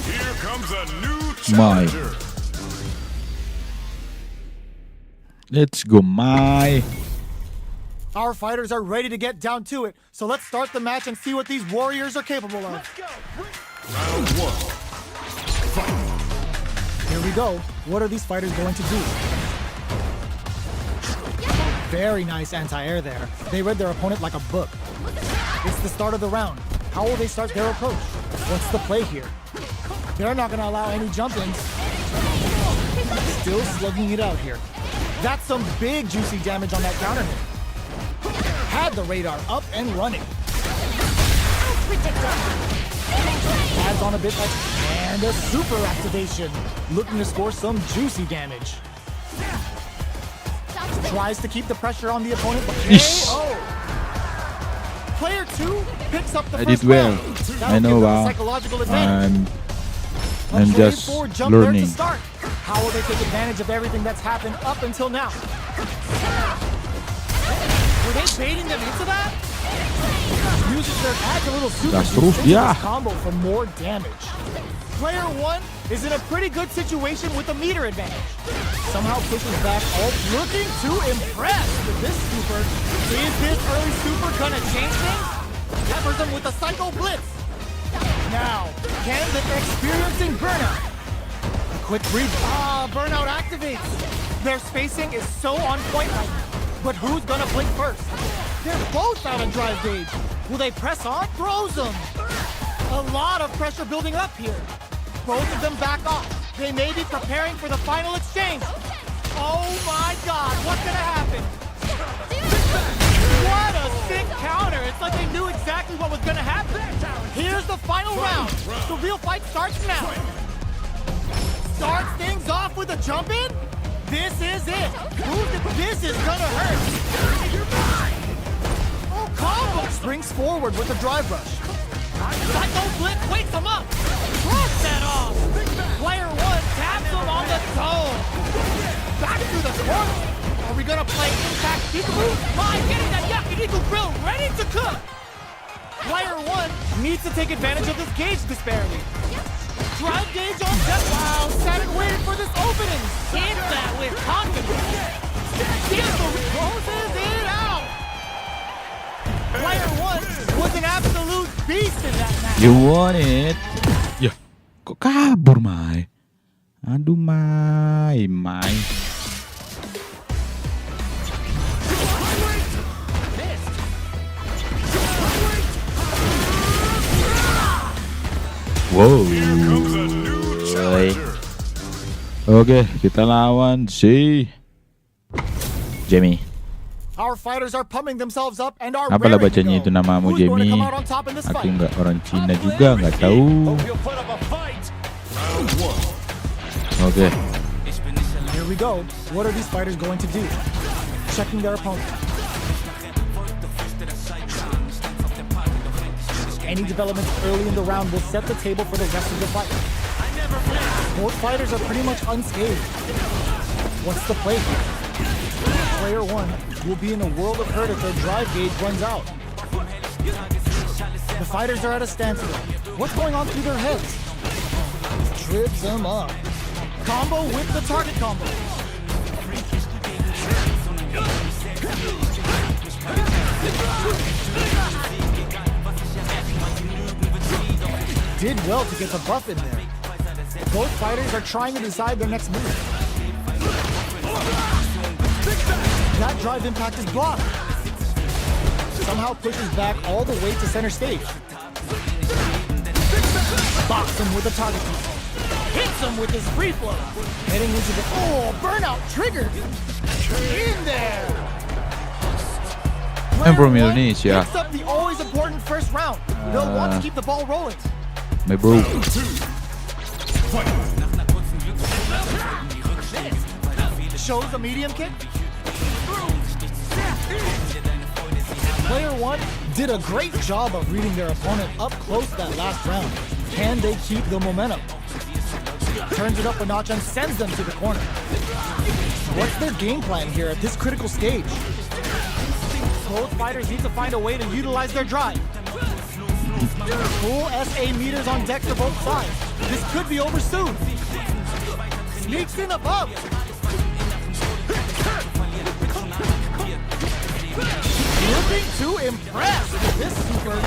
Here comes a new My. challenger. Let's go, my. Our fighters are ready to get down to it, so let's start the match and see what these warriors are capable of. Round 1. Here we go. What are these fighters going to do? Very nice anti-air there. They read their opponent like a book. It's the start of the round. How will they start their approach? What's the play here? They're not going to allow any jump-ins. Still slugging it out here. That's some big juicy damage on that counter hit. Had the radar up and running. Adds on a bit extra. And a super activation. Looking to score some juicy damage. Tries to keep the pressure on the opponent, but Ish. KO. Player 2 picks up the I first did well. round. That'll I know give them a how. psychological advantage. I'm A just straightforward jump there learning. to start. How will they take advantage of everything that's happened up until now? Were they baiting them into that? Uses their adds a little super Gas juice terus into dia. this combo for more damage. Player 1 is in a pretty good situation with a meter advantage. Somehow pushes back all looking to impress with this super. Is this early super gonna change things? Peppers him with a Psycho Blitz. Now, can the experiencing burnout? A quick breathe. Burnout activates. Their spacing is so on point right now. But who's gonna blink first? They're both out of drive gauge. Will they press on? Throws them. A lot of pressure building up here. Both of them back off. They may be preparing for the final exchange. Oh my God, what's gonna happen? What a sick counter. It's like they knew exactly what was gonna happen. Here's the final round. The real fight starts now. Starts things off with a jump in. This is it. This is gonna hurt. Oh, combo springs forward with a drive rush. Psycho Blitz wakes him up. Throws that off. Player 1 taps him on the toe. Back to the corner. Are we gonna play Impact Peekaboo? My, getting that Yakiniku grill ready to cook. Player 1 needs to take advantage of this gauge disparity. Drive gauge on deck. Wow, sat and waited for this opening. Hit that with confidence. Closes it out. Player 1 was an absolute beast in that match. You want it? Ya, kok kabur, Mai? Aduh, Mai. Wow. Comes a new challenger. Oke, kita lawan si Jamie. Our fighters are pumping themselves up and are Apalah raring to bacanya go. itu namamu, Who's going to Jamie? come out on top in this Aku fight? nggak orang Cina juga, nggak tahu. Hope you'll put up a fight. Round 1. Oke, Here we go. What are these fighters going to do? Checking their opponent. Any developments early in the round will set the table for the rest of the fight. never wins. Both fighters are pretty much unscathed. What's the play here? Player 1 will be in a world of hurt if their drive gauge runs out. The fighters are at a standstill. What's going on through their heads? Trips them up. Combo with the target combo. Did well to get the buff in there. Both fighters are trying to decide their next move. That drive impact is blocked. Somehow pushes back all the way to center stage. Box him with a target combo. Hits him with his free flow. Heading into the burnout triggered. In there. I'm from Player 1 Indonesia. picks up the always important first round. They'll want to keep the ball rolling. My bro. Shows a medium kick. Player 1 did a great job of reading their opponent up close that last round. Can they keep the momentum? Turns it up a notch and sends them to the corner. What's their game plan here at this critical stage? Both fighters need to find a way to utilize their drive. Full SA meters on deck for both sides. This could be over soon. Sneaks in above. Looking to impress with this super.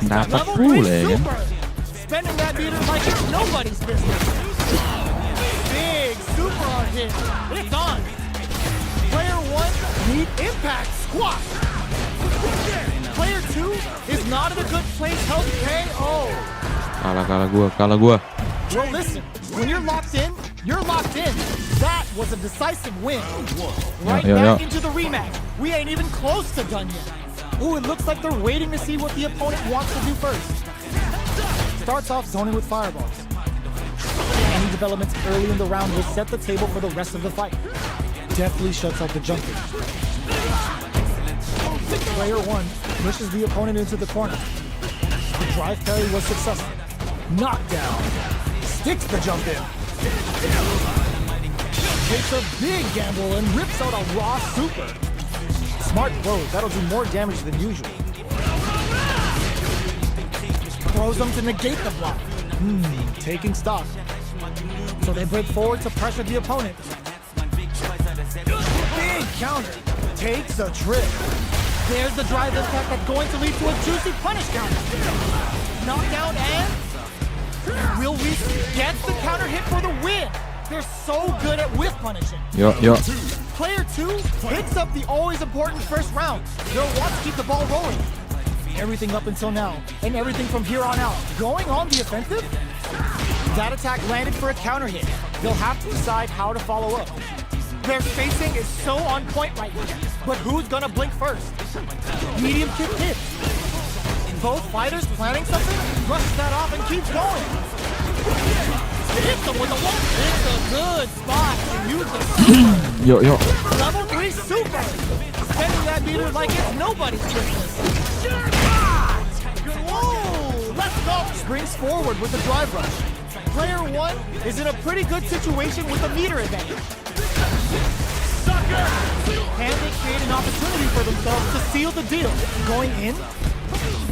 Dapat Level 3 pula ya kan. super. Spending that meter like it's nobody's business. Big super on hit. It's on. Player 1 need impact squash. Player 2 is not in a good place. Help KO. Kalah gua. Well, listen, when you're locked in, you're locked in. That was a decisive win. Right Yeah. back into the rematch. We ain't even close to done yet. Ooh, it looks like they're waiting to see what the opponent wants to do first. Starts off zoning with fireballs. Any developments early in the round will set the table for the rest of the fight. Deftly shuts out the jumping. Player 1 pushes the opponent into the corner. The drive parry was successful. Knockdown. Sticks the jump in. Takes a big gamble and rips out a raw super. Smart throws, that'll do more damage than usual. Throws them to negate the block. Taking stock. So they break forward to pressure the opponent. Big counter. Takes a trip. There's the drive impact that's going to lead to a juicy punish counter. Knockdown and... Will we get the counter hit for the win? They're so good at whiff punishing. Yo. Player 2 picks up the always important first round. They'll want to keep the ball rolling. Everything up until now, and everything from here on out. Going on the offensive? That attack landed for a counter hit. They'll have to decide how to follow up. Their spacing is so on point right now. But who's gonna blink first? Medium kick hit. Both fighters planning something? Brushes that off and keeps going. Hits them with a one. It's a good spot to use the super. Yo. Level 3 super. Spending that meter like it's nobody's business. Whoa, let's go. Springs forward with the drive rush. Player 1 is in a pretty good situation with the meter advantage. Sucker! Can they create an opportunity for themselves to seal the deal? Going in?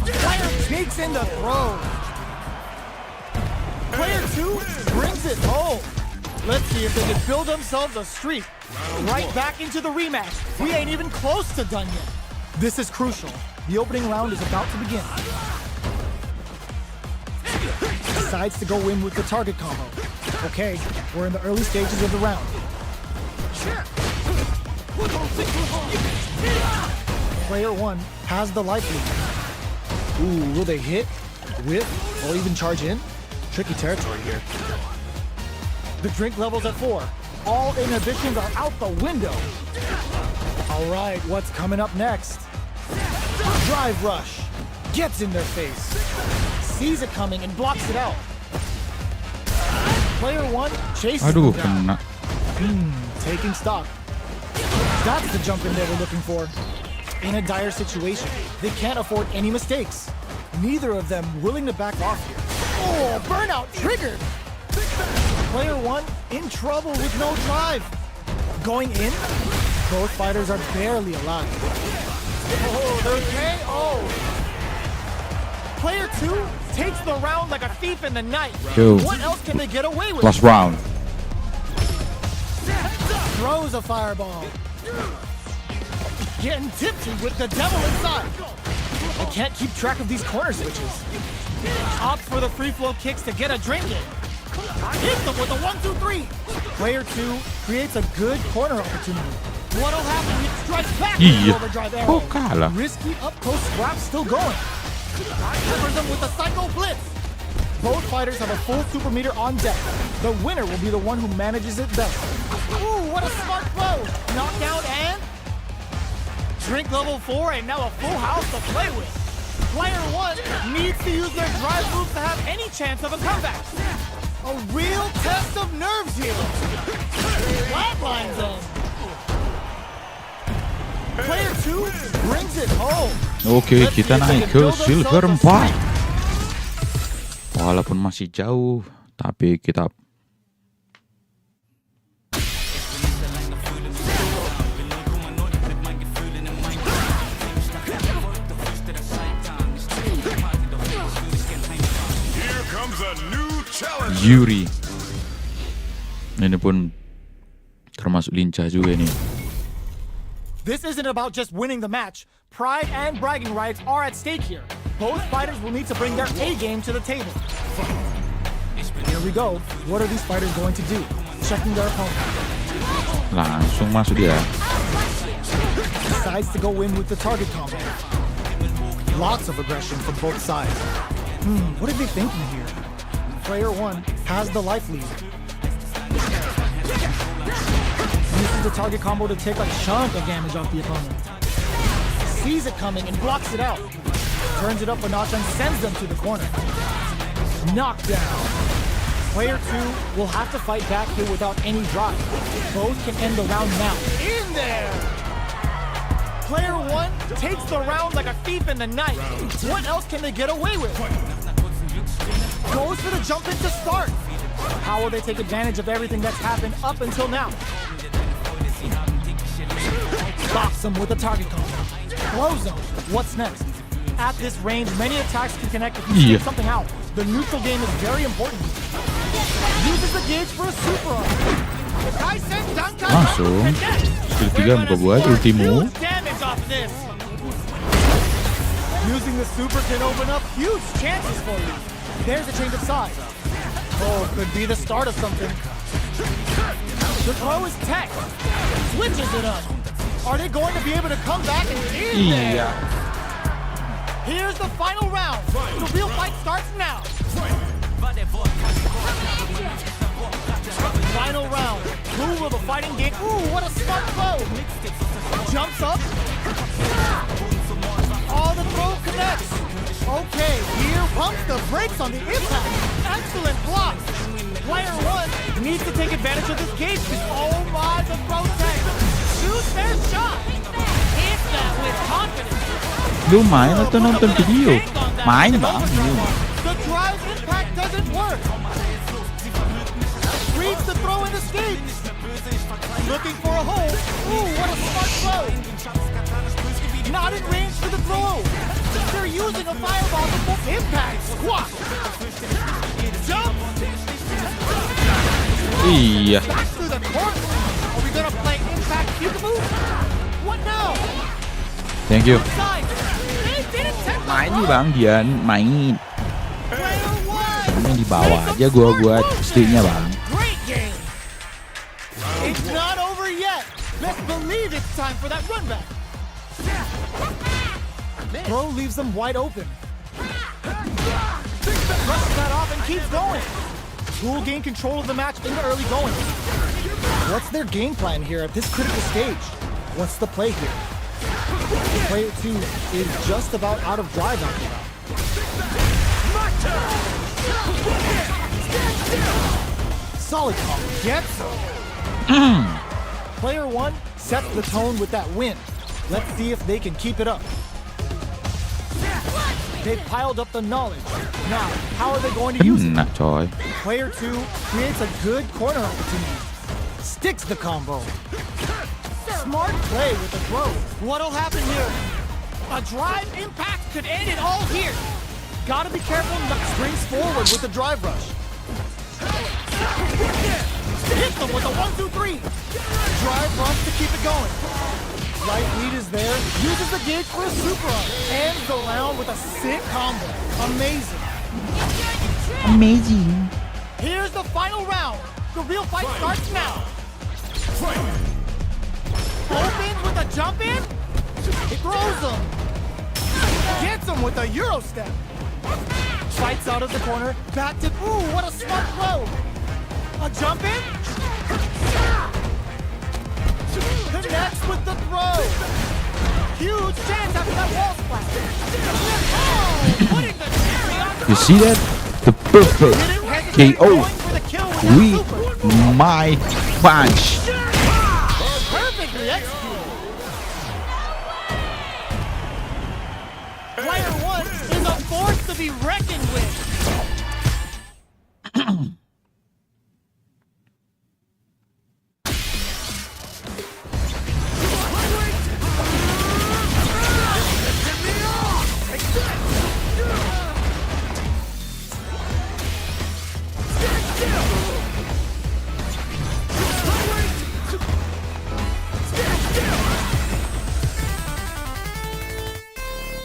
Player takes in the throw. Player 2 brings it home. Let's see if they can build themselves a streak. Right back into the rematch. We ain't even close to done yet. This is crucial. The opening round is about to begin. Decides to go in with the target combo. Okay, we're in the early stages of the round. Player 1 has the life lead. Ooh, will they hit, whip, or even charge in? Tricky territory here. The drink level's at 4. All inhibitions are out the window. All right, what's coming up next? Drive rush. Gets in their face. Sees it coming and blocks it out. Player 1 chases Aduh, them down. kena. Taking stock. That's the jump in they were looking for. In a dire situation, they can't afford any mistakes. Neither of them willing to back off here. Oh, burnout triggered! Player one in trouble with no drive. Going in, both fighters are barely alive. Oh, there's KO. Player two takes the round like a thief in the night. Yo. What else can they get away with? Last round. Throws a fireball. Getting tipsy with the devil inside. I can't keep track of these corner switches. Opts for the free flow kicks to get a drink in. Hits them with a 1-2-3. Player two creates a good corner opportunity. What'll happen? He strikes back with the overdrive arrow. Kok kalah? Risky up close scrap still going. Covers them with a psycho blitz. Both fighters have a full super meter on deck. The winner will be the one who manages it best. Ooh, what a smart blow! Knockdown and drink level 4 and now a full house to play with. Player one needs to use their drive moves to have any chance of a comeback. A real test of nerves here. Flatlines them. Player two brings it home. Oke, kita naik ke silver 4. Walaupun masih jauh, tapi kita Here comes a new challenge. Yuri. Ini pun termasuk lincah juga nih. This isn't about just winning the match. Pride and bragging rights are at stake here. Both fighters will need to bring their A game to the table. Here we go. What are these fighters going to do? Checking their opponent. Langsung masuk dia. Decides to go in with the target combo. Lots of aggression from both sides. What are they thinking here? Player one has the life lead. Uses the target combo to take a chunk of damage off the opponent. Sees it coming and blocks it out. Turns it up a notch and sends them to the corner. Knockdown. Player two will have to fight back here without any drive. Both can end the round now. In there! Player one takes the round like a thief in the night. What else can they get away with? Goes for the jump in to start. How will they take advantage of everything that's happened up until now? Stops him with a target combo. Blows him. What's next? At this range, many attacks can connect if you take something out. The neutral game is very important. Uses the gauge for a super arm. The guy sends Dankai Langsung. Skill 3 muka buat ultimu. damage off this. Using the super can open up huge chances for you. There's a change of side. Oh, could be the start of something. The throw is tech. Switches it up. Are they going to be able to come back and in there? Iya. Here's the final round. The real fight starts now. Final round. Who will the fighting game? Ooh, what a smart throw. Jumps up. Oh, the throw connects. Okay, here pumps the brakes on the impact. Excellent block. Player one needs to take advantage of this gauge. Oh my, the throw tank. Shoots their shot. Hits that with confidence. Lu main atau nonton video? Main bang. The drive impact doesn't work. Reads the throw and escapes. Looking for a hole. Ooh, what a smart throw. Not in range for the throw. They're using a fireball to both impact. Squat. Jump. Iya. Back through the corner. Are we gonna play impact peekaboo? What now? Thank you. Side. They didn't take the Main nih throw. bang, Dian. Main. Player one. Ini di bawah aja gua buat sticknya bang. Great game. It's not over yet. Let's believe it's time for that run back. Throw leaves them wide open. Brushes that off and keeps going. Who will gain control of the match in the early going? What's their game plan here at this critical stage? What's the play here? Player two is just about out of drive after that. Solid call. Gets him. Player one sets the tone with that win. Let's see if they can keep it up. They've piled up the knowledge. Now, how are they going to use it? Kena coy. Player 2 creates a good corner opportunity. Sticks the combo. Smart play with the throw. What'll happen here? A drive impact could end it all here. Gotta be careful not springs forward with the drive rush. Hits them with a 1-2-3. Drive rush to keep it going. Light lead is there. Uses the gauge for a super up. Ends the round with a sick combo. Amazing. Amazing. Here's the final round. The real fight starts now. Opens with a jump in. It throws him. Gets him with a Euro step. Fights out of the corner. Back to, ooh, what a smart throw. A jump in. Connects with the throw. Huge chance after that wall splash. Oh, putting the cherry on You see that? The perfect KO with my punch. Perfectly executed. Player 1 is a force to be reckoned with.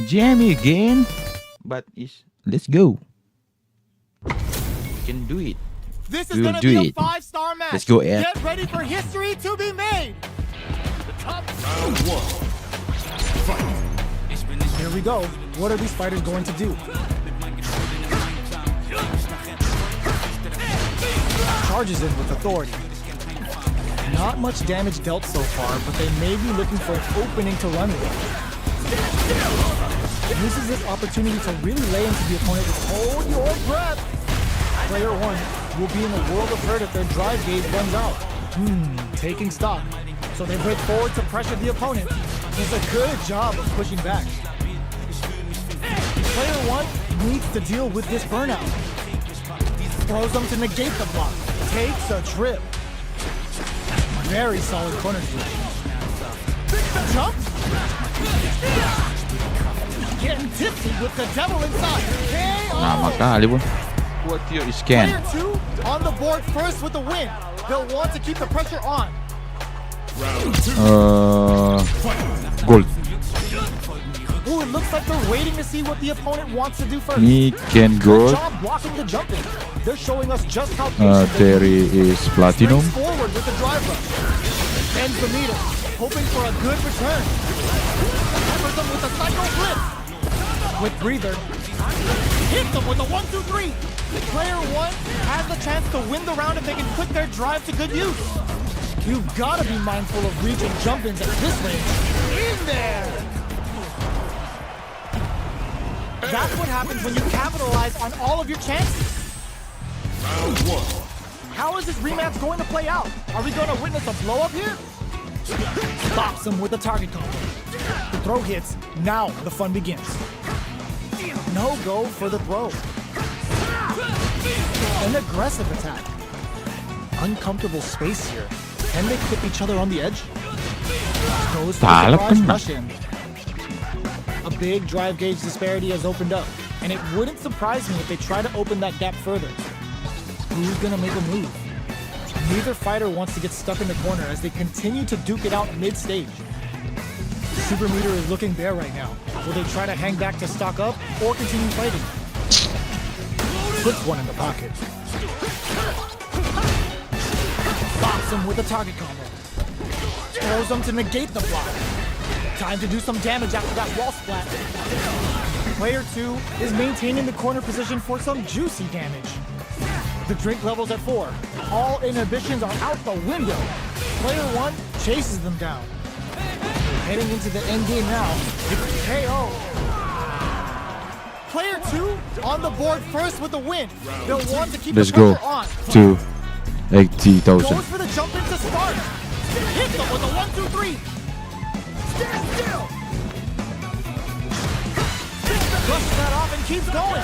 Jamie again. But let's go. We can do it. This is We will going to do be a it. 5-star match. Let's go, Ed. Get ready for history to be made. Round 1. Here we go. What are these fighters going to do? Charges in with authority. Not much damage dealt so far, but they may be looking for an opening to run with. Uses this opportunity to really lay into the opponent with hold your breath. Player 1 will be in a world of hurt if their drive gauge runs out. Taking stock. So they break forward to pressure the opponent. Does a good job of pushing back. Player 1 needs to deal with this burnout. Throws them to negate the block. Takes a trip. Very solid corner switch. Jump. Getting tipsy with the devil inside. Lama KO. kali pun. What your scan? Player 2 on the board first with the win. They'll want to keep the pressure on. Round 2. Gold. Ooh, it looks like they're waiting to see what the opponent wants to do first. He can Good gold. job blocking the jumping. They're showing us just how patient they Terry is platinum. Springs forward with the drive rush. Bends the meter, hoping for a good return. Hammers them with a psycho flip. With breather. Hits them with a 1-2-3. Player 1 has the chance to win the round if they can put their drive to good use. You've got to be mindful of reaching jump-ins at this range. In there! That's what happens when you capitalize on all of your chances. Round 1. How is this rematch going to play out? Are we going to witness a blow-up here? Stops him with a target combo. The throw hits. Now the fun begins. No go for the throw. An aggressive attack. Uncomfortable space here. Can they clip each other on the edge? Goes for the Talep surprise kena. rush in. A big drive gauge disparity has opened up, and it wouldn't surprise me if they try to open that gap further. Who's gonna make a move? Neither fighter wants to get stuck in the corner as they continue to duke it out mid-stage. Super meter is looking bare right now. Will they try to hang back to stock up or continue fighting? Puts one in the pocket. Bops him with a target combo. Throws him to negate the block. Time to do some damage after that wall splat. Player 2 is maintaining the corner position for some juicy damage. The drink level's at 4. All inhibitions are out the window. Player 1 chases them down. Heading into the end game now. It's KO. Player 2 on the board first with the win. They'll want to keep Let's the go pressure on. to 80,000. Goes for the jump in to start. Hits them with a 1-2-3. Stand still. Hits the brushes that off and keeps going.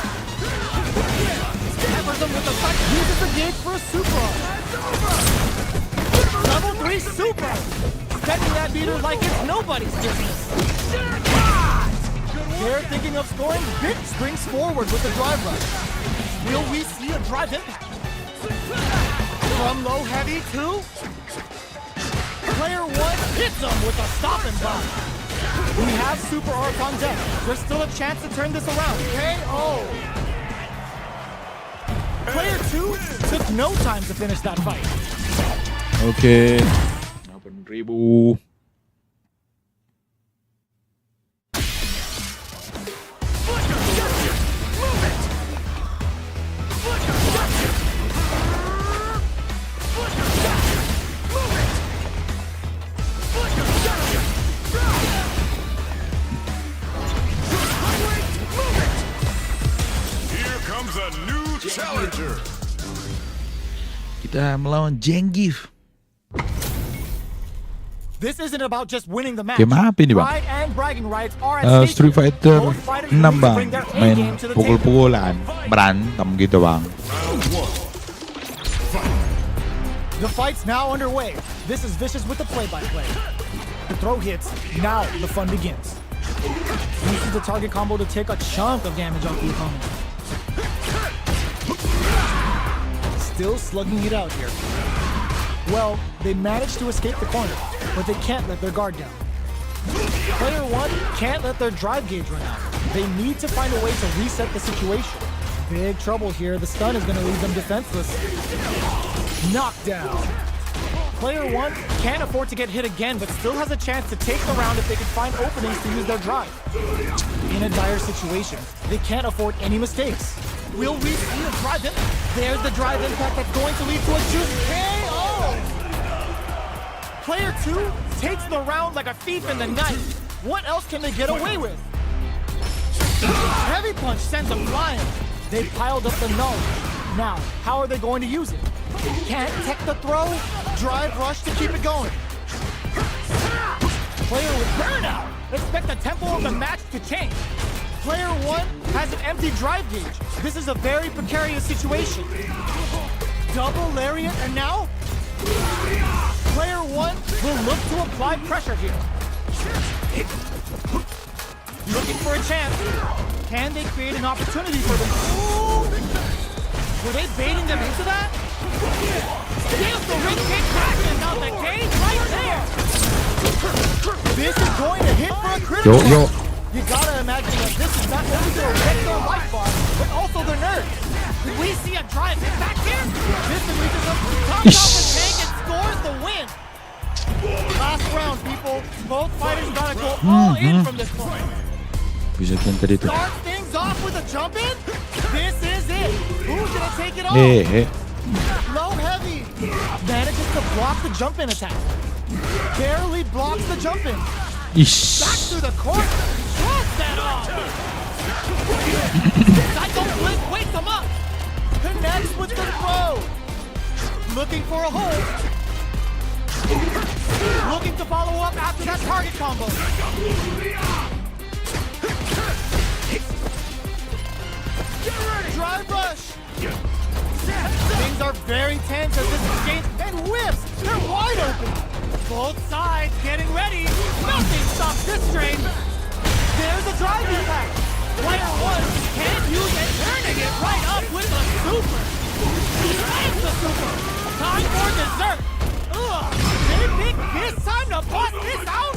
Hammers him with the fight. Uses the gauge for a super. Level 3 super. Setting that meter like it's nobody's business. They're thinking of scoring. Bit springs forward with the drive rush. Will we see a drive impact? From low heavy to player 1 hits him with a stop and block. We have super arc on deck. There's still a chance to turn this around. KO. Player 2 took no time to finish that fight. Oke. 8.000. Here comes a new challenger. Kita melawan Zangief. This isn't about just winning the match. Game apa ini, Bang? Pride and bragging rights are at stake. Street Fighter Both fighters 6 need to bang, bring their A main game to the table. pukul-pukulan, berantem gitu bang. The fight's now underway. This is Vicious with the play-by-play. The throw hits, now the fun begins. Uses the target combo to take a chunk of damage off the opponent. Still slugging it out here. Well, they managed to escape the corner, but they can't let their guard down. Player 1 can't let their drive gauge run out. They need to find a way to reset the situation. Big trouble here. The stun is going to leave them defenseless. Knockdown. Player 1 can't afford to get hit again, but still has a chance to take the round if they can find openings to use their drive. In a dire situation, they can't afford any mistakes. Will we see a drive impact? There's the drive impact that's going to lead to a juicy KO! Player 2 takes the round like a thief in the night. What else can they get away with? Heavy punch sends them flying. They piled up the knowledge. Now, how are they going to use it? Can't tech the throw, drive rush to keep it going. Player with burnout. Expect the tempo of the match to change. Player 1 has an empty drive gauge. This is a very precarious situation. Double lariat and now? Player 1 will look to apply pressure here. Looking for a chance. Can they create an opportunity for them? Ooh. Were they baiting them into that? Steals the ring kick crashing out the cage right there. This is going to hit for a critical. Yo. You gotta imagine that this is not only going to wreck their life bar, but also their nerves. Did we see a drive hit back here? This reaches up, comes out the tank and scores the win. Last round, people. Both fighters gotta go all in from this point. Bisa yang tadi tuh. Start things off with a jump in. This is it. Who's gonna take it off? Low heavy. Manages to block the jump in attack. Barely blocks the jump in. Back Ish. through the corner. Shot that off. Psycho Blitz wakes him up. Connects with the throw. Looking for a hold. Looking to follow up after that target combo. Drive rush. Things are very tense as this exchange and whips. They're wide open. Both sides getting ready. Nothing stops this train. There's a drive impact. Player 1 can't use it, turning it right up with a super. Slams the super. Time for dessert. Ugh. They pick this time to bust this out.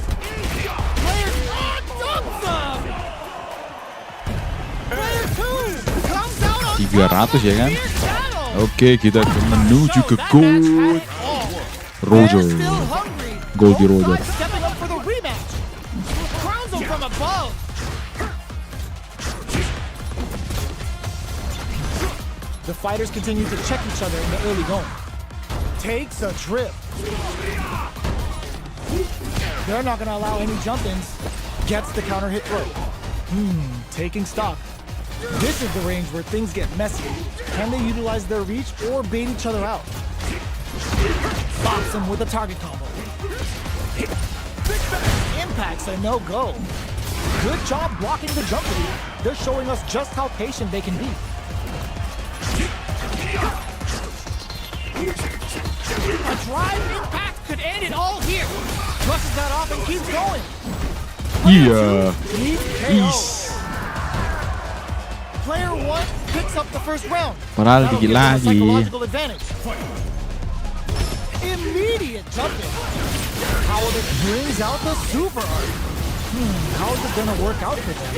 Player 1 dumps them. Player 2 comes out on 300 ya kan? Fierce battle. Oke, kita menuju ke Gold Roger. Goldie Roger. Stepping up for the rematch. Crowns him from above. The fighters continue to check each other in the early going. Takes a trip. They're not going to allow any jump-ins. Gets the counter hit throw. Taking stock. This is the range where things get messy. Can they utilize their reach or bait each other out? Bops him with a target combo. Impact's a no-go. Good job blocking the jump lead. They're showing us just how patient they can be. A drive impact could end it all here. Brushes that off and keeps going. Iya. Needs KO. Player 1 picks up the first round. Padahal That'll dikit give them a lagi. psychological advantage. Immediate jumping. Howard brings out the super art. How's it gonna work out for them?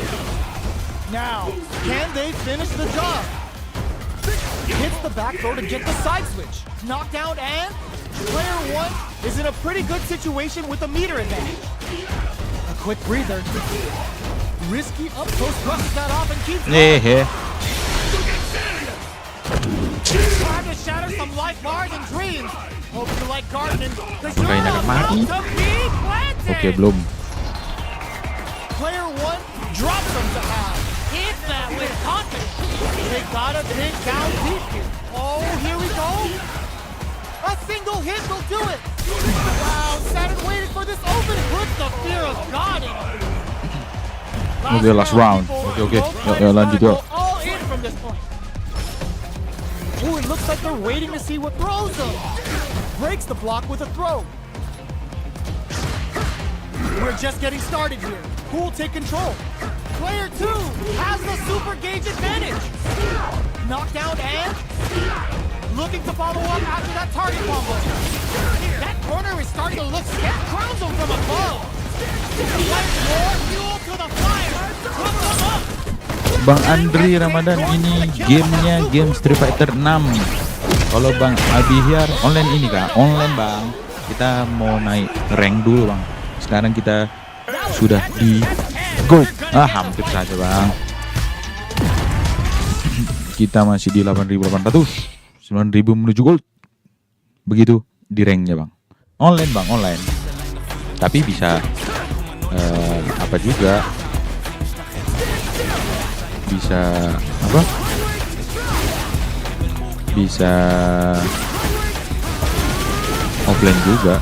Now, can they finish the job? Hits the back throw to get the side switch. Knockdown, and player 1 is in a pretty good situation with a meter advantage. A quick breather. Risky up close, brushes that off and keeps going. Hehe. Time to shatter some life bars and dreams. Hope you like gardening. Cause you're Kain anak mati. about to be planted. Oke, belum. Player 1 drops them to half. Hit that with confidence. They gotta dig down deep here. Oh, here we go. A single hit will do it. Wow, Saturn waited for this opening. Put the fear of God in him. Oke, last round. people. Oke. Both Yuk, players lanjut gotta yuk. go all in from this point. Ooh, it looks like they're waiting to see what throws them. Breaks the block with a throw. We're just getting started here. Who will take control? Player 2 has the super gauge advantage. Knockdown, and looking to follow up after that target combo. That corner is starting to look scared. Crowns him from above. Like more fuel to the fire. Cook them up. Bang Andri Ramadan, ini gamenya game Street Fighter 6. Kalau Bang Abihyar online ini Kak, online Bang. Kita mau naik rank dulu Bang. Sekarang kita sudah di go. Hampir saja Bang. Kita masih di 8.800, 9.000 menuju gold. Begitu di ranknya Bang. Online Bang, online. Tapi bisa apa juga? Bisa apa? Bisa offline juga.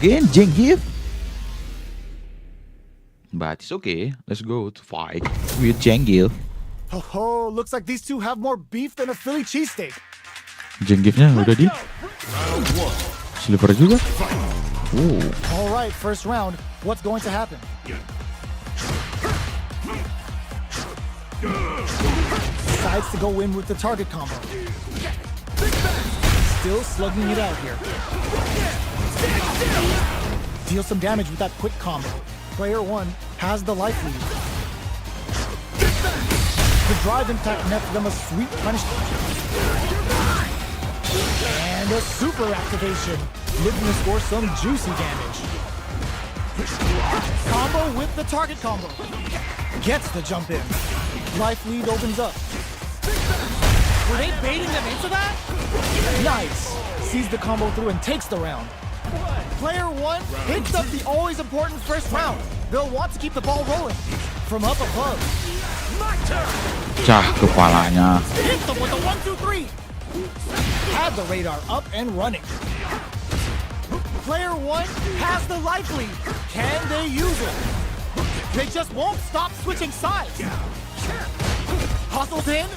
Again, Zangief. But it's okay. Let's go to fight with Zangief. Oh, looks like these two have more beef than a Philly cheesesteak. Zangiefnya udah di silver juga. All right, first round. What's going to happen? Decides to go in with the target combo. Still slugging it out here. Deals some damage with that quick combo. Player 1 has the life lead. The drive impact nets them a sweet punishment. And a super activation, looking to score some juicy damage. Combo with the target combo. Gets the jump in. Life lead opens up. Were they baiting them into that? Nice. Sees the combo through and takes the round. Player 1 picks up the always important first round. They'll want to keep the ball rolling. From up above. Cah kepalanya. Hit them with a 1, 2, 3. Had the radar up and running. Player 1 has the life lead. Can they use it? They just won't stop switching sides. Hustles in.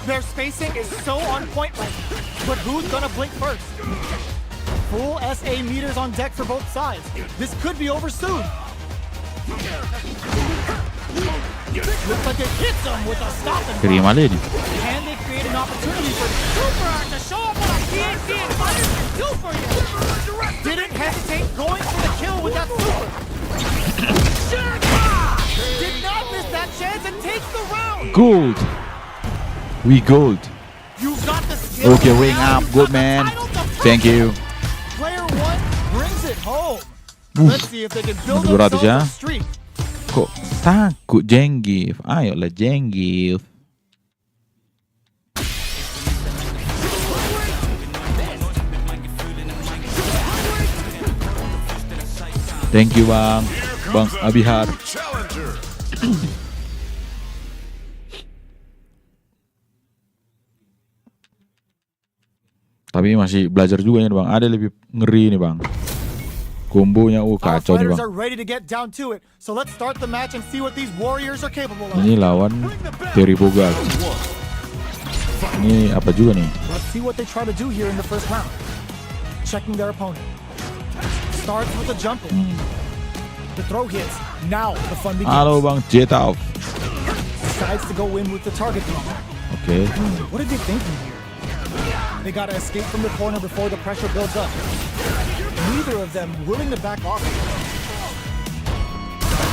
Their spacing is so on point right now. But who's gonna blink first? Full SA meters on deck for both sides. This could be over soon. Looks like it hits them with a stop and Terima deh nih. Can they create an opportunity for Super Art to show up what a TNT and fire can do for you. Didn't hesitate going for the kill with that super. Did not miss that chance and takes the round. gold. We gold. You've got the skill. Okay, ring now up. you've Good got the man. title to prove Thank you. it. Player 1 brings it home. Uff, Let's see if they can build 200 themselves ya. a streak. Kok takut Zangief? Ayolah Zangief. Thank you bang, Bang Abihar. Challenger. Tapi masih belajar juga nih bang. Ada lebih ngeri nih bang. Kombonya Our kacau nih fighters bang. are ready to get down to it. So let's start the match and see what these warriors are capable of. Ini lawan Terry Bogard. Ini apa juga nih? Let's see what they try to do here in the first round. Checking their opponent. Starts with a jump in. The throw hits. Now the fun begins. Halo bang Jetaf. Decides to go in with the target combo. Oke. What are they thinking here? They gotta escape from the corner before the pressure builds up. Neither of them willing to back off.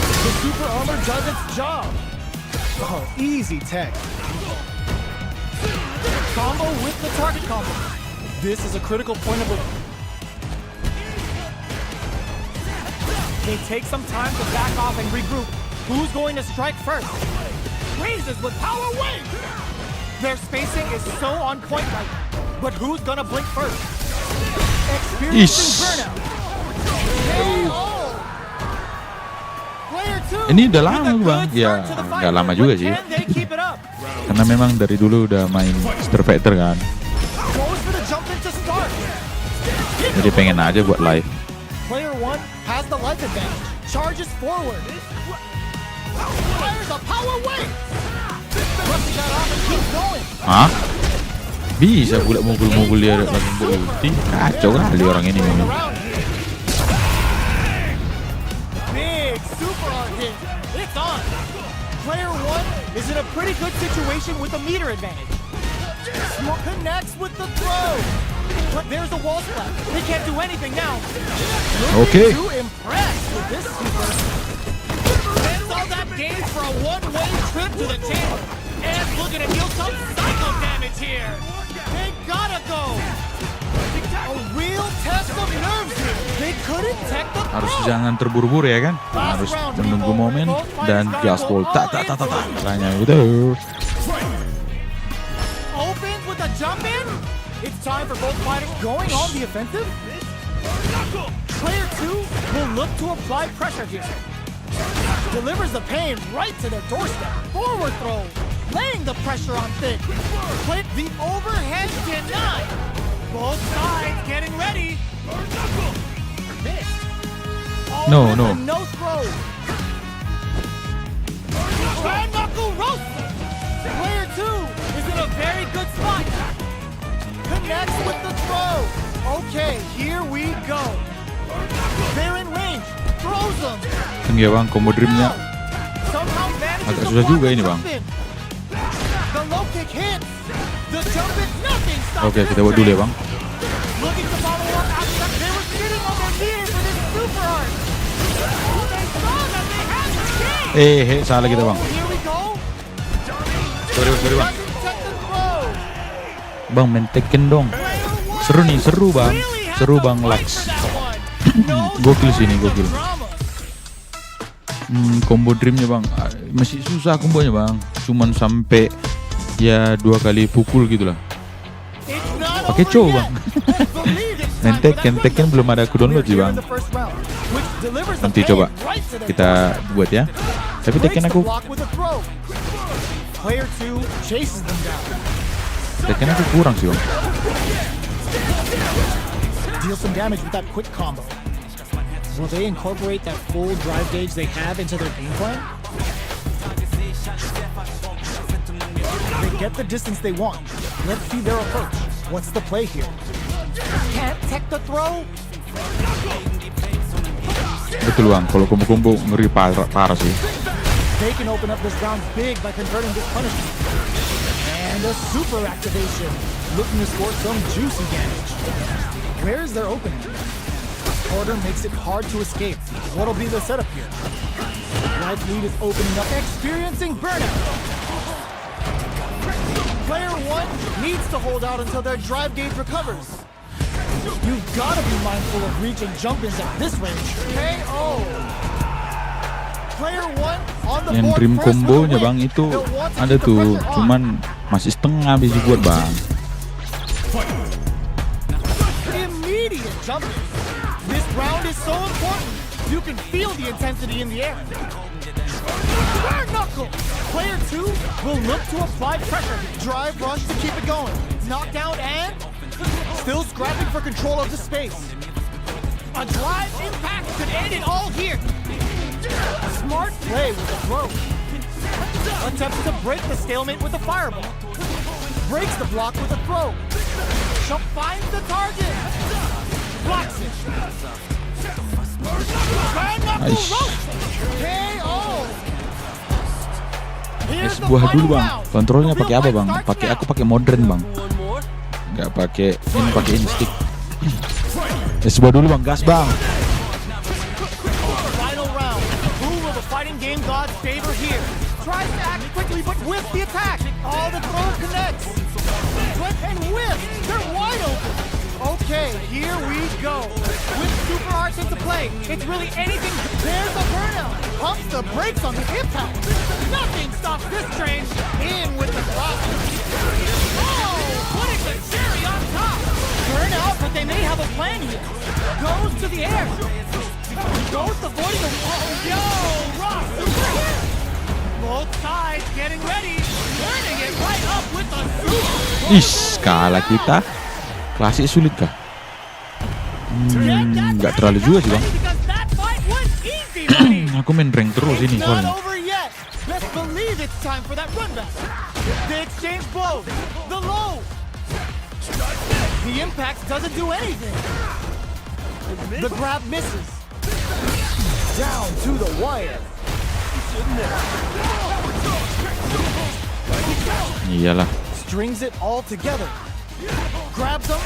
The super armor does its job. Oh, easy tech. Combo with the target combo. This is a critical point of. They take some time to back off and regroup. Who's going to strike first? Raises with power wave. Their spacing is so on point right now. But who's gonna blink first? Experiencing Ish. burnout. KO. Player 2 Ini udah with lama a good bang. Ya start to the fight. nggak lama But juga sih. can they keep it up? Karena memang dari dulu udah main Street Fighter kan. Goes for the jump in to start. Jadi pengen aja buat live. Player 1 has the life advantage. Charges forward. Fires a power wave. Brushes that off and keeps going. Hah? Bisa pula mukul-mukul dia langsung ke ulti. Kacau kali orang ini memang. Around here. Big super art hit. It's on. Player 1 is in a pretty good situation with a meter advantage. Smoke connects with the throw. But there's a wall splat. They can't do anything now. Okay. Too impressed with this super. Spends all that gains for a one-way trip to the chamber. And looking to deal some psycho damage here. They gotta go. A real test of nerves here. They couldn't tech the Harus throw. jangan terburu-buru ya kan. Harus menunggu momen dan gaspol. Tak. Makanya gitu. Opens with a jump in. It's time for both fighters going on the offensive. Player 2 will look to apply pressure here. Delivers the pain right to their doorstep. Forward throw. Laying the pressure on Thick. Play the overhead denied. Both sides getting ready. Missed. No. No throw. Grand knuckle roast. Player 2 is in a very good spot. Connects with the throw. Okay, here we go. They're in range. Throws them. Kan ya bang, combo dreamnya Somehow manages agak to susah block juga the ini, Bang. jump in. The low kick hits. The jump in, nothing stops Oke, this kita buat dulu ya train. bang. Looking to follow up after that. They were sitting on their knees for this super art. They saw that they had the game. Salah kita bang. Oh, here we go. Sorry bang. Doesn't check the throw. Bang main Tekken dong. Player 1 Seru nih, seru bang. really had Seru to bang fight Lux. for that one. No Gokil sih ini, signs of gokil. drama. Combo dreamnya bang. Masih susah kombonya bang. Cuman sampai ya 2 kali pukul gitu lah. It's not Pakai over cow, yet. Bang. Believe it's Main time for that Tekken second. belum ada aku download sih Here bang. in the first round, which delivers the Nanti pain coba right to their kita buat ya. Tapi Breaks Tekken the aku block with a throw. Player 2 chases them down. Tekken aku kurang sih bang. Deal some damage with that quick combo. Will they incorporate that full drive gauge they have into their game plan? They get the distance they want. Let's see their approach. What's the play here? Can't tech the throw? Betul bang. Kalau combo ngeri parah sih. They can open up this round big by converting this punishment. And a super activation. Looking to score some juicy damage. Where is their opening? Order makes it hard to escape. What'll be the setup here? Life lead is opening up, experiencing burnout. Player 1 needs to hold out until their drive gauge recovers. You've got to be mindful of reach and jump-ins at this range. KO. Player 1 on the Yang board dream first with a combonya win. bang itu They'll want to ada keep the tuh, pressure on. cuman masih setengah bisa buat bang. Immediate jumping. This round is so important. You can feel the intensity in the air. Bare knuckle. Player 2 will look to apply pressure. Drive rush to keep it going. Knockdown and still scrapping for control of the space. A drive impact could end it all here. Smart play with the throw. Attempts to break the stalemate with the fireball. Breaks the block with a throw. Jump finds the target. Blocks it. Bare knuckle Aish. roast. KO. Here's the Buah dulu final bang. round. Kontrolnya The pakai real apa fight bang? starts Pakai now. aku pakai modern bang. Nggak pakai stick. Sebuah dulu bang, gas bang. Final round. Who will the fighting game gods favor here? Tries to act quickly, but whiffs the attack. All the throw connects. Flip and whiff. They're wide open. Okay, here we go. With super arts into play, it's really anything. There's the burnout. Pumps the brakes on the impact. Nothing stops this train. In with the drop. Oh, putting the cherry on top. Burnout, but they may have a plan here. Goes to the air. Goes avoiding the. Oh, Yo, Ross, super hit. Both sides getting ready. Turning it right up with the super. Ish, kalah kita. Klasik sulit kah? Nggak terlalu juga sih bang. Because that fight was easy, buddy. Aku main rank terus ini It's soalnya. not over yet. Let's believe it's time for that run back. They exchange blows. The low. The impact doesn't do anything. The grab misses. Down to the wire. Iyalah. Strings it all together. Grabs them.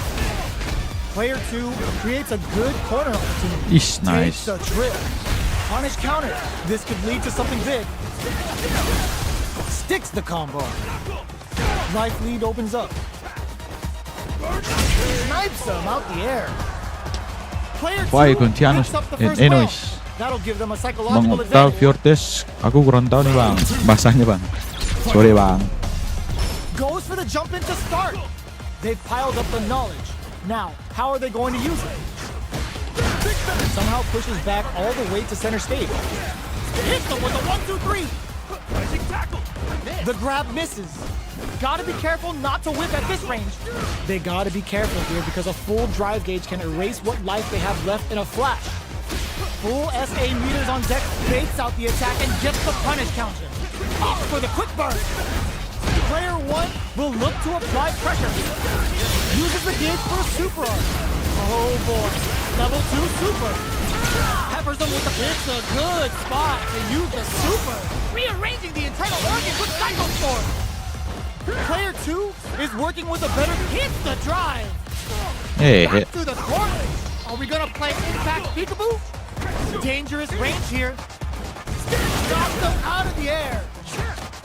Player 2 creates a good corner opportunity. Ish, nice. Takes the trip. Punish counter. This could lead to something big. Sticks the combo. Life lead opens up. Snipes them out the air. Player 2 Why Contianos picks up the and first round. Enois. That'll give them a Bang psychological Octav advantage. Fjortes, aku kurang tahu nih bang, bahasanya bang. Sorry bang. Goes for the jump in to start. They've piled up the knowledge. Now, how are they going to use it? Somehow pushes back all the way to center stage. Hits them with a 1-2-3. The grab misses. Gotta be careful not to whip at this range. They gotta be careful here because a full drive gauge can erase what life they have left in a flash. Full SA meters on deck, baits out the attack and gets the punish counter. Off for the quick burn. Player 1 will look to apply pressure. Uses the gauge for a super arc. Oh boy. Level 2 super. Peppers them with the It's a good spot to use the super. rearranging the internal organs with Psycho Storm. Player 2 is working with a better Hits the drive. back through the corner. Are we gonna play Impact Peekaboo? Dangerous range here. Knocks them out of the air.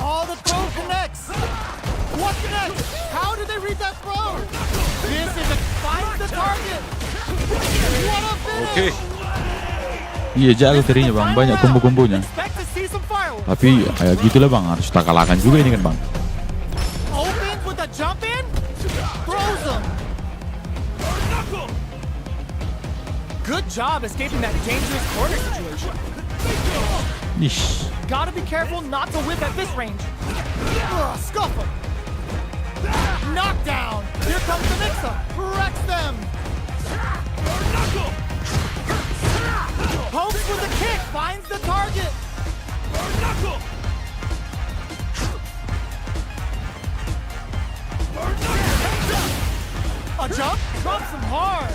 All the throw connects. What's next? How did they read that throw? This is finds the target. What a finish! Oke. Iya jago tadinya bang, banyak kombo-kombonya. Expect to see some fireworks. Tapi ya gitulah bang, harus kita kalahkan juga ini kan bang. Opens with a jump in. Throws them. Good job escaping that dangerous corner situation. Ish. Gotta be careful not to whip at this range. Scuff him. Knockdown. Here comes the mix-up. Wrecks them. Pokes with a kick. Finds the target. A jump. Drops him hard.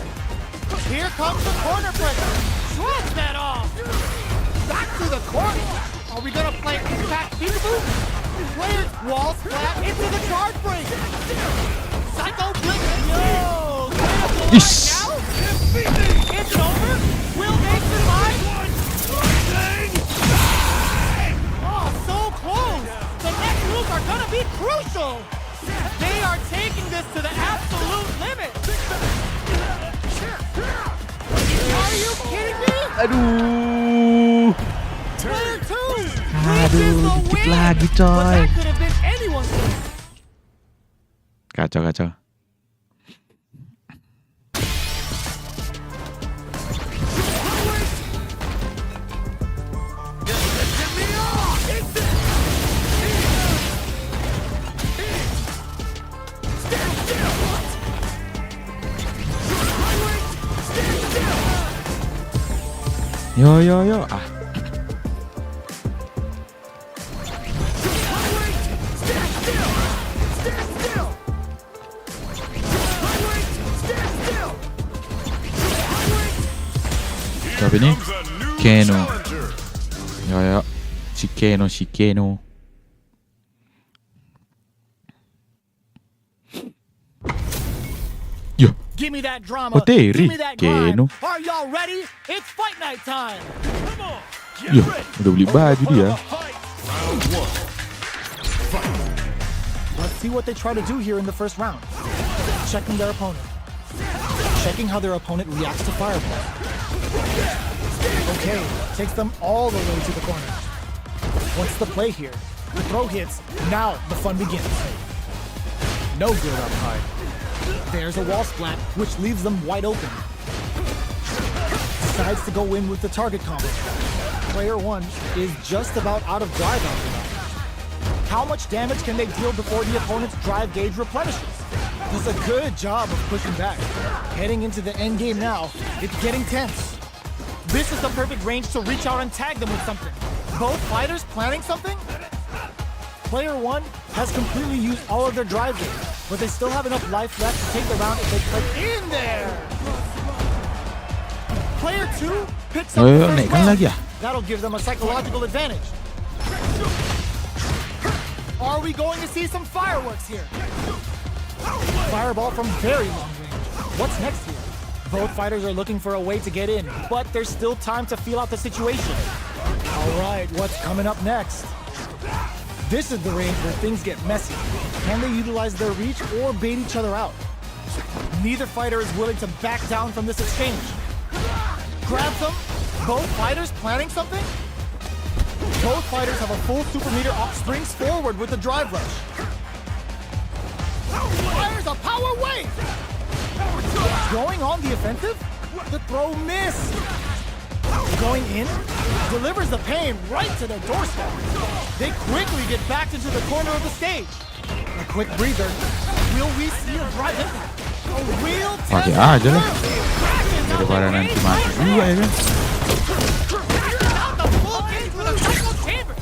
Here comes the corner pressure. Shreds that off. Back to the corner. Are we gonna play Impact Peekaboo? Players wall splat into the charge break. Psycho Blitz. Yo! Ish. Is it over? Will they survive? Oh, so close. The next moves are gonna be crucial. They are taking this to the absolute limit. Are you kidding me? Aduh. Player 2 Aduh, reaches the dikit win. lagi, But coy. that could have been anyone's win. Kacau. Yo. Ah. Siapa ini? Comes a new Keno. challenger. Yo. Si Keno. Yo. Give me that drama. Oteri, Give me that grind. Keno. Are y'all ready? It's fight night time. Come on. Get Yo, ready. udah beli baju dia. Fight. Round 1. Let's see what they try to do here in the first round. Checking their opponent. Checking how their opponent reacts to fireball. Okay, takes them all the way to the corner. What's the play here? The throw hits. Now the fun begins. No good up high. There's a wall splat, which leaves them wide open. Decides to go in with the target combo. Player 1 is just about out of drive after that. How much damage can they deal before the opponent's drive gauge replenishes? Does a good job of pushing back. Heading into the end game now, it's getting tense. This is the perfect range to reach out and tag them with something. Both fighters planning something? Player 1 has completely used all of their drive gauge, but they still have enough life left to take the round if they click in there. Player 2 picks up the first naikkan round. lagi ya? That'll give them a psychological advantage. Are we going to see some fireworks here? Fireball from very long range. What's next here? Both fighters are looking for a way to get in, but there's still time to feel out the situation. All right, what's coming up next? This is the range where things get messy. Can they utilize their reach or bait each other out? Neither fighter is willing to back down from this exchange. Grabs them. Both fighters planning something? Both fighters have a full super meter off, springs forward with the drive rush. Fires a power wave! Going on the offensive? The throw missed. Going in? Delivers the pain right to their doorstep. They quickly get back into the corner of the stage. A quick breather. Will we see a drive impact? A real Pakai test aja lah. of Daripada nanti mati juga ya kan. Out the full cage with a cycle chamber.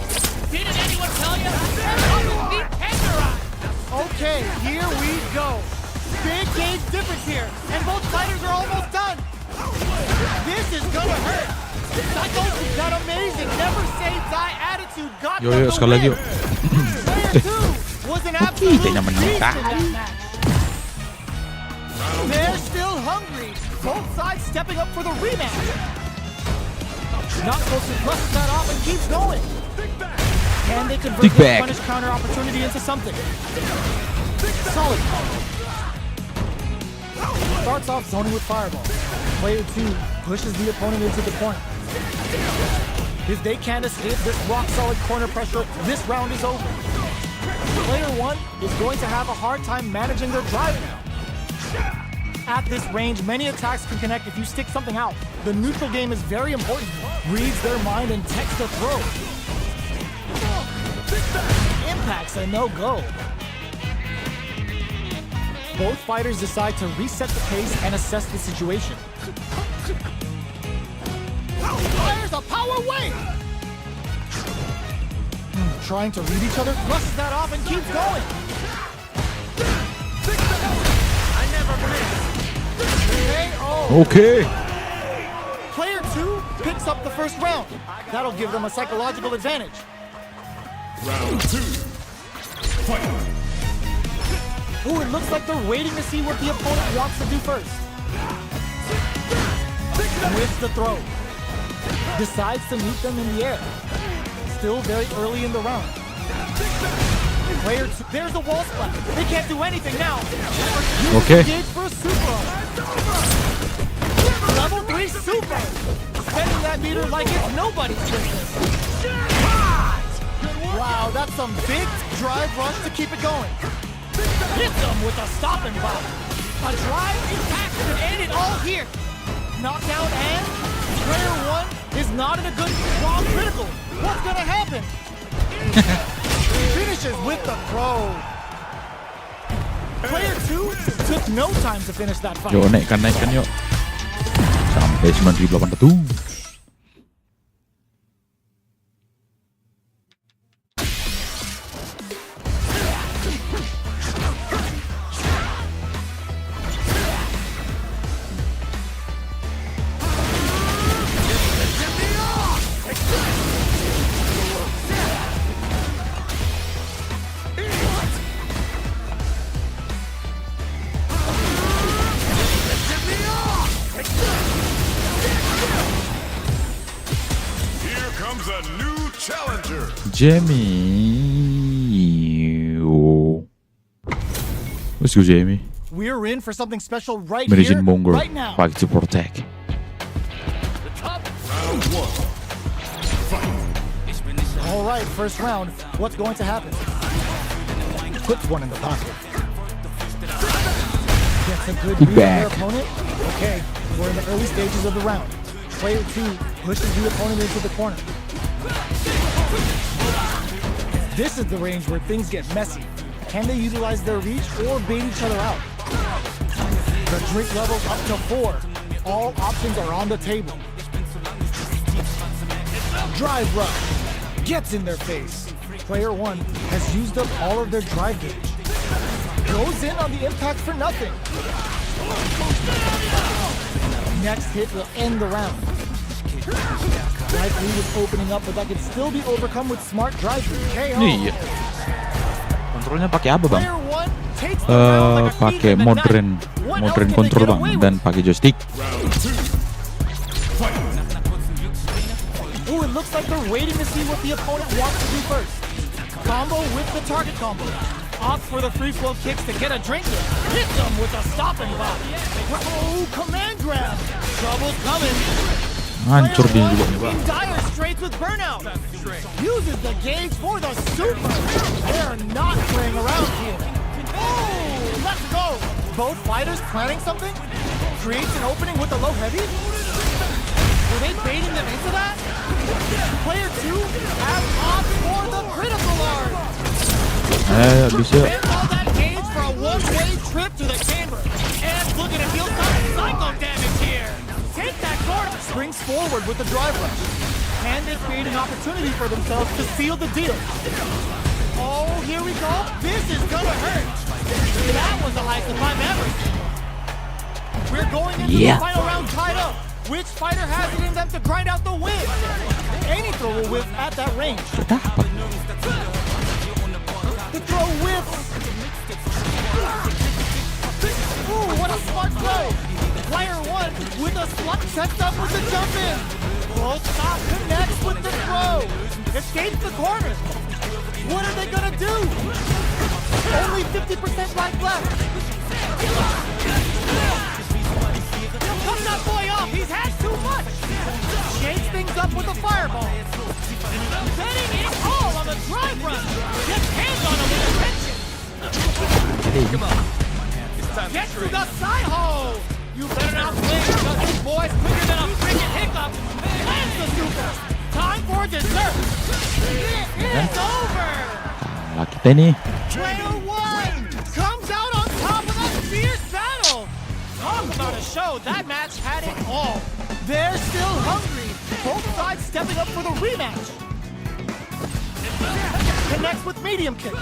Didn't anyone tell you? You'll be tenderized. Okay, here we go. Big gauge difference here, and both fighters are almost done. This is gonna hurt. Psycho, that amazing never say die attitude got Yo, them the sekali lagi win. yuk. Player 2 was an absolute kita yang menang beast in that tadi. match. They're still hungry. Both sides stepping up for the rematch. Not close to brushes that off and keeps going. Can they convert Dig this back. punish counter opportunity into something? Solid combo. Starts off zoning with fireball. Player 2 pushes the opponent into the corner. If they can't escape this rock-solid corner pressure, this round is over. Player 1 is going to have a hard time managing their drive now. At this range, many attacks can connect if you stick something out. The neutral game is very important. Reads their mind and techs the throw. Impacts a no-go. Both fighters decide to reset the pace and assess the situation. Fires a power wave! Trying to read each other, brushes that off and keeps going. I never miss. Okay. Player 2 picks up the first round. That'll give them a psychological advantage. Round 2. Fight. Ooh, it looks like they're waiting to see what the opponent wants to do first. With the throw. Decides to meet them in the air. Still very early in the round. Player 2, there's a wall splat. They can't do anything now. Okay. Engage for a super. Level 3 super. Spending that meter like it's nobody's business. Wow, that's some big drive rush to keep it going. Hits them with a stopping block. A drive impact could end it all here. Knockdown and player 1 is not in a good strong critical. What's gonna happen? Finishes with the throw. Player 2 took no time to finish that fight. Yuk naikkan yuk. Sampai 9.800. Here comes a new challenger. Jamie. Let's go, Jamie. We're in for something special right Medicine here, Monger. right now. Fight to protect. Round 1. All right, first round. What's going to happen? Puts one in the pocket. Gets a good read on their opponent. Okay, we're in the early stages of the round. Player 2 pushes the opponent into the corner. This is the range where things get messy. Can they utilize their reach or bait each other out? The drink level's up to 4. All options are on the table. Drive rush. Gets in their face. Player 1 has used up all of their drive gauge. Goes in on the impact for nothing. Next hit will end the round. Drive lead is opening up, but that can still be overcome with smart drive lead. KO. Iya. Kontrolnya pakai apa, Bang? Player 1 takes the round like a Pakai thief in the modern night. What else can they control, get Bang, away dan with? pakai joystick. Round 2. Fight. Ooh, it looks like they're waiting to see what the opponent wants to do first. Combo with the target combo. Opts for the free flow kicks to get a drink in. Hits them with a stopping block. Oh, command grab. Trouble's coming. Hancur dia Player juga 1 nih, Bang. in dire straits with burnout. Uses the gauge for the super. They're not playing around here. Oh, let's go. Both fighters planning something? Creates an opening with the low heavy? Were they baiting them into that? Player 2 has opted for the critical art. Bisa. And all that gauge for a one-way trip to the chamber. And look at it, deal some psycho damage here. Take that corner. Springs forward with the drive rush. And they create an opportunity for themselves to seal the deal. Oh, here we go. This is gonna hurt. That was the lightest I've ever seen. We're going into the final round tied up. Which fighter has it in them to grind out the win? Any throw will whiff at that range. The throw whiffs. Ooh, what a smart throw. Player 1 with a slot sets up with the jump in. Both stop connects with the throw. Escapes the corner. What are they gonna do? Only 50% life left. Cut that boy off, he's had too much! Shakes things up with a fireball. Betting it all on the drive run. Gets hands on him with a tension. Come on. Gets to the side hole. You better not blink because this boy's quicker than a freaking hiccup. Lands the super. Time for dessert. It is over. Nah, kita nih. Player 1 comes out on top of that fierce battle. Talk about a show. That match had it all. They're still hungry. Both sides stepping up for the rematch. Connects with medium kick.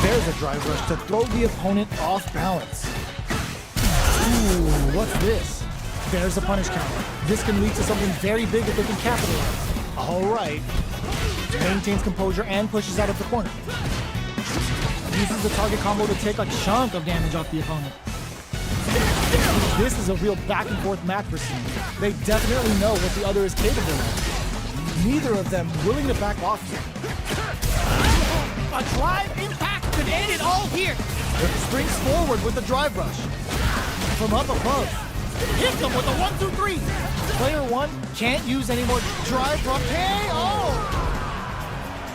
There's a drive rush to throw the opponent off balance. Ooh, what's this? There's a punish counter. This can lead to something very big if they can capitalize. All right. Maintains composure and pushes out of the corner. Uses the target combo to take a chunk of damage off the opponent. This is a real back and forth match we're seeing. They definitely know what the other is capable of. Neither of them willing to back off here. A drive impact could end it all here. Springs forward with the drive rush. From up above. Hit them with a 1-2-3. Player 1 can't use any more drive rush. KO!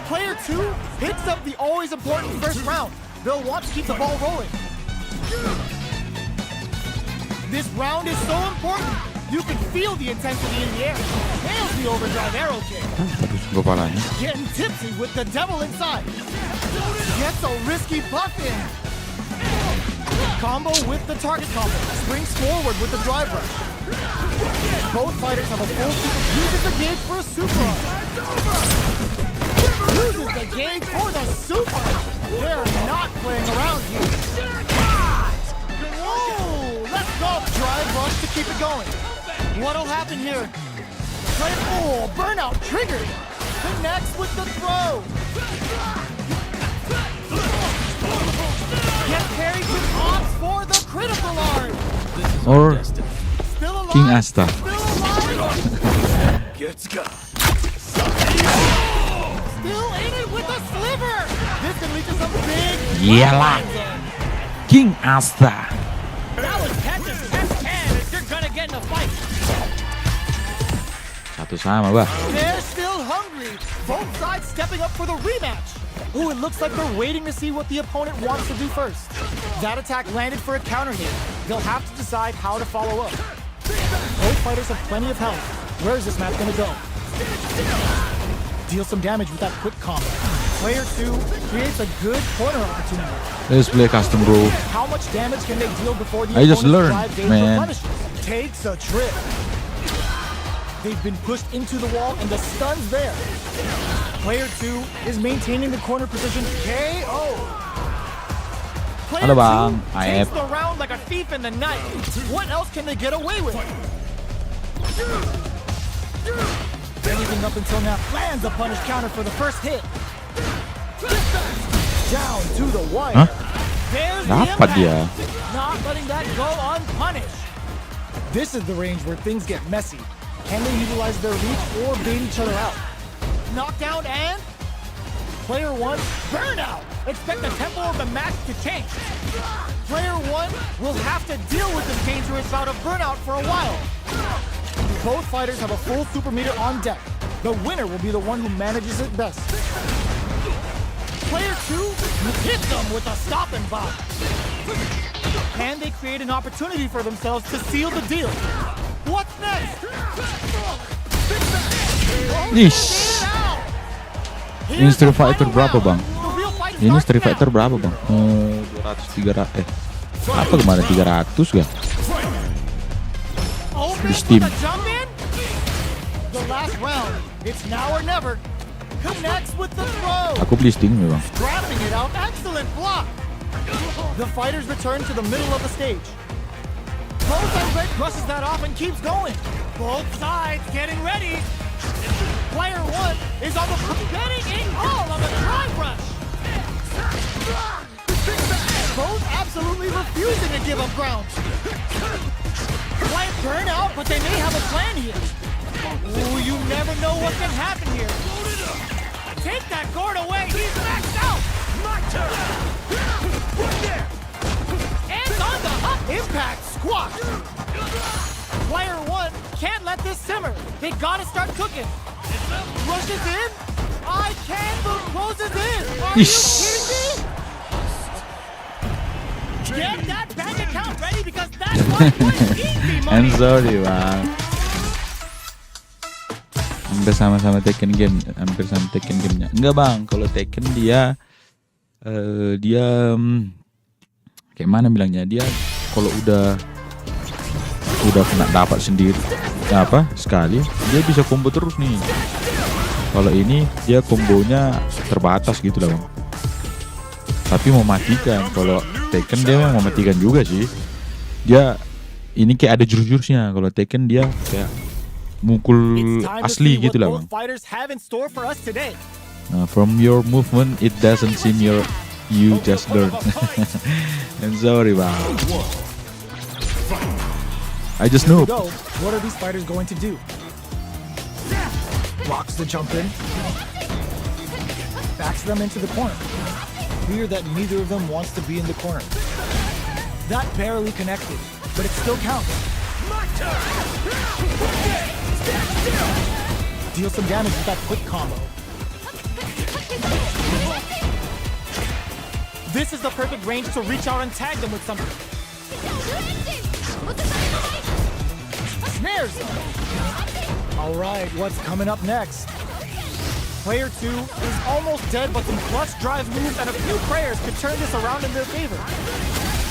Player 2 picks up the always important first round. They'll want to keep the ball rolling. This round is so important. You can feel the intensity in the air. Nails the overdrive arrow kick. Aduh, kepalanya. Getting tipsy with the devil inside. Gets a risky buff in. Combo with the target combo. Springs forward with the drive rush. Both fighters have a full super. Uses the gauge for a super. Uses the gauge for the super. They're not playing around here. Whoa! Let's go. Drive rush to keep it going. What'll happen here? Oh, burnout triggered. Connects with the throw. Get carried to ops for the critical art. Or Still alive. King Asta. Still alive. Still in it with a sliver. This can lead to some big. Iyalah. King Asta. That was catch as catch can if you're gonna get in a fight. Satu sama, bah. They're still hungry. Both sides stepping up for the rematch. Ooh, it looks like they're waiting to see what the opponent wants to do first. That attack landed for a counter hit. They'll have to decide how to follow up. Both fighters have plenty of health. Where is this map gonna go? Deal some damage with that quick combo. Player 2 creates a good corner opportunity. Let's play custom, bro. How much damage can they deal before the I just opponent's learned, drive gauge man. replenishes? Takes a trip. They've been pushed into the wall and the stun's there. Player 2 is maintaining the corner position. KO. Player Halo, Bang. 2 Aep. takes the round like a thief in the night. What else can they get away with? Anything up until now lands a punish counter for the first hit. Down to the wire. Hah? There's the Dapat impact. dia. Not letting that go unpunished. This is the range where things get messy. Can they utilize their reach or bait each other out? Knockdown and player 1 burnout. Expect the tempo of the match to change. Player 1 will have to deal with this dangerous bout of burnout for a while. Both fighters have a full super meter on deck. The winner will be the one who manages it best. Player 2 hits them with a stop and bomb. Can they create an opportunity for themselves to seal the deal? What's next? Ish. Ini Street Fighter berapa, Bang? Ini Street Fighter berapa, Bang? 200, 300. Apa kemarin 300 kan? Di Steam. The last round. It's now or never. Connects with the throw. Aku beli Steam nih, Bang. Grabbing it out. Excellent block. The fighters return to the middle of the stage. Bowside Red brushes that off and keeps going. Both sides getting ready. Player 1 is on the Getting in all on the drive rush. both absolutely refusing to give up ground. Slight burnout, but they may have a plan here. Ooh, you never know what can happen here. Take that gourd away. He's maxed out. My turn. And on the up. Impact squash. Player 1 can't let this simmer. They gotta start cooking. Rushes in. I can, but closes in. Are you kidding me? Get that bank account ready because that's what easy money. And sorry, Bang. Hampir sama-sama Tekken game, hampir sama Tekken gamenya. Enggak, Bang. Kalau Tekken dia kayak mana bilangnya? Dia kalau udah kena dapat sendiri sekali, dia bisa combo terus nih. Kalau ini dia kombonya terbatas gitu lah, Bang. Tapi mematikan. Kalau Tekken dia memang mematikan juga sih. Dia ini kayak ada jurus-jurusnya. Kalau Tekken dia kayak mukul asli gitu lah, Bang. From your movement, it doesn't seem you just learned. I'm sorry, Bang. I just know. What are these fighters going to do? Blocks the jump in. Backs them into the corner. Clear that neither of them wants to be in the corner. That barely connected, but it still counts. Deal some damage with that quick combo. This is the perfect range to reach out and tag them with something. Snare zone. All right, what's coming up next? Player 2 is almost dead, but some clutch drive moves and a few prayers could turn this around in their favor.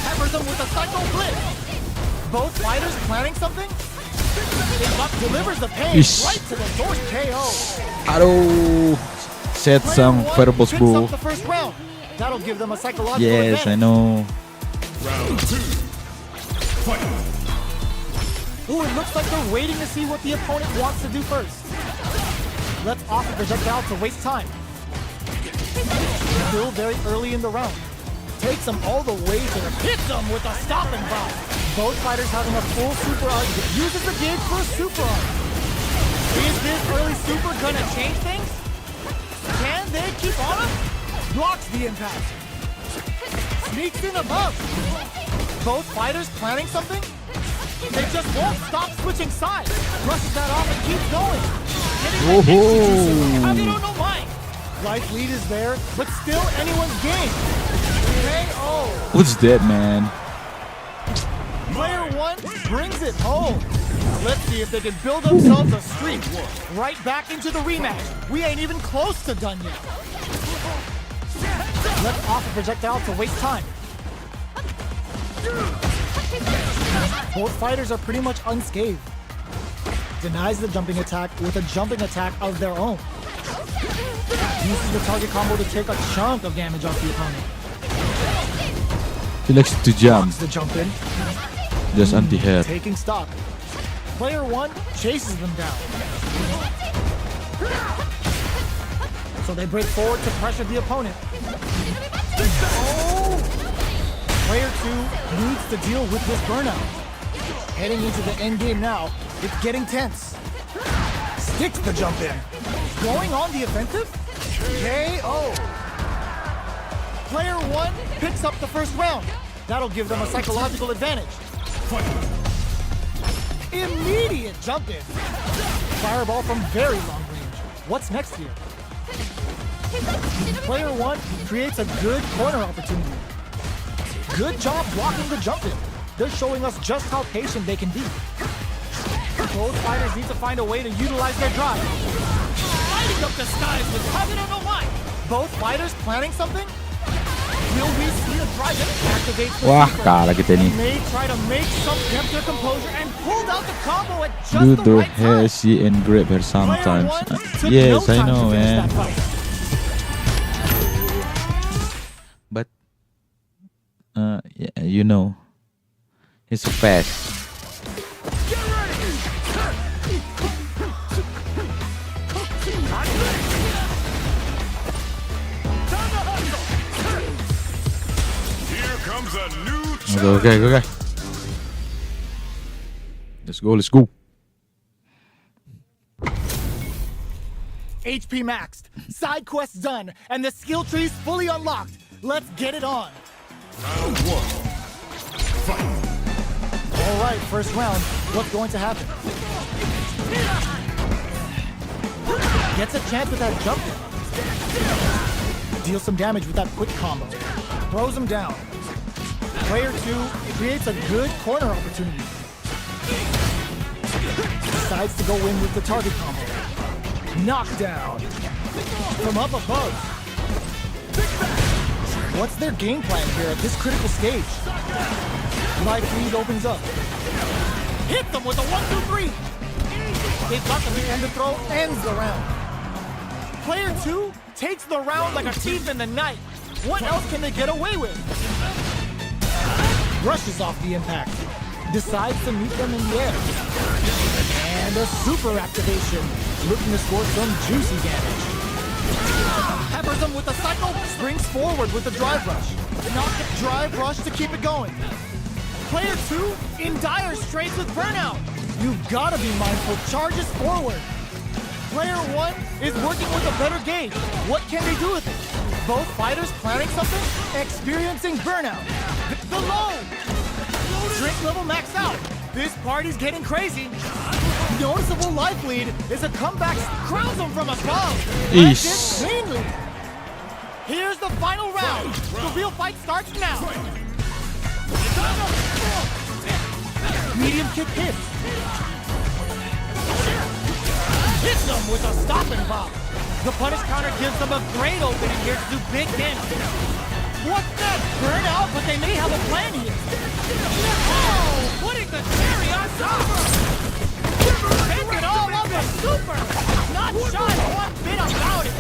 Peppers them with a Psycho Blitz. Both fighters planning something? It delivers the pain Ish. right to the source KO. Aduh, set Player some 1 verbal picks bull. up the first round. That'll give them a psychological Yes, I advantage. know. Round 2. Fight. Ooh, it looks like they're waiting to see what the opponent wants to do first. Let's offer projectile to waste time. Still very early in the round. Takes them all the way to the hits them with a stop and drop. Both fighters having a full super arc. Uses the gauge for a super arc. Is this early super gonna change things? Can they keep on him? Blocks the impact. Sneaks in above. Both fighters planning something? They just won't stop switching sides. Brushes that off and keeps going. How they don't know mine? Life lead is there, but still anyone's game. KO. What's that, man? Player 1 brings it home. Let's see if they can build themselves a streak. Right back into the rematch. We ain't even close to done yet. Let's offer projectile to waste time. Both fighters are pretty much unscathed. Denies the jumping attack with a jumping attack of their own. Uses the target combo to take a chunk of damage off the opponent. He likes to jump, Blocks the jump in. just anti-hair. Taking stock. Player 1 chases them down. So they break forward to pressure the opponent. Oh! Player 2 needs to deal with this burnout. Heading into the end game now, it's getting tense. Sticks the jump in. Going on the offensive? KO! Player 1 picks up the first round. That'll give them a psychological advantage. Immediate jump in. Fireball from very long range. What's next here? Player 1 creates a good corner opportunity. Good job blocking the jump in. They're showing us just how patient they can be. Both fighters need to find a way to utilize their drive. Lighting up the skies with how they don't know mine. Both fighters planning something? Will we see a drive that activates the Wah, super? kalah kita They nih. may try to make some kept their composure and pulled out the combo at just Do the to right time. her, she and grab her Player sometimes. 1 took Yes, no I time know, to finish man. that fight. But, yeah, you know, he's fast. Here comes a new Okay. Let's go. HP maxed, side quests done, and the skill tree's fully unlocked. Let's get it on. Round 1. Fight. All right, first round. What's going to happen? Gets a chance with that jump in. Deals some damage with that quick combo. Throws him down. Player 2 creates a good corner opportunity. Decides to go in with the target combo. Knockdown. From up above. What's their game plan here at this critical stage? Life lead opens up. Hit them with a 1-2-3. They've got them and the throw ends the round. Player 2 takes the round like a thief in the night. What else can they get away with? Brushes off the impact. Decides to meet them in the air. And a super activation. Looking to score some juicy damage. Peppers them with a cycle. Springs forward with the drive rush. Not the drive rush to keep it going. Player 2 in dire straits with burnout. You've got to be mindful. Charges forward. Player 1 is working with a better gauge. What can they do with it? Both fighters planning something, experiencing burnout. The low! Drink level maxed out. This party's getting crazy. Noticeable life lead is a comeback crowns them from above. Eesh. This cleanly. Here's the final round. The real fight starts now. Medium kick hits. Hits them with a stopping block. The punish counter gives them a great opening here to do big damage. What's that? Burnout, but they may have a plan here. Oh, putting the cherry on top. Take it all on the super. Not shy one bit about it.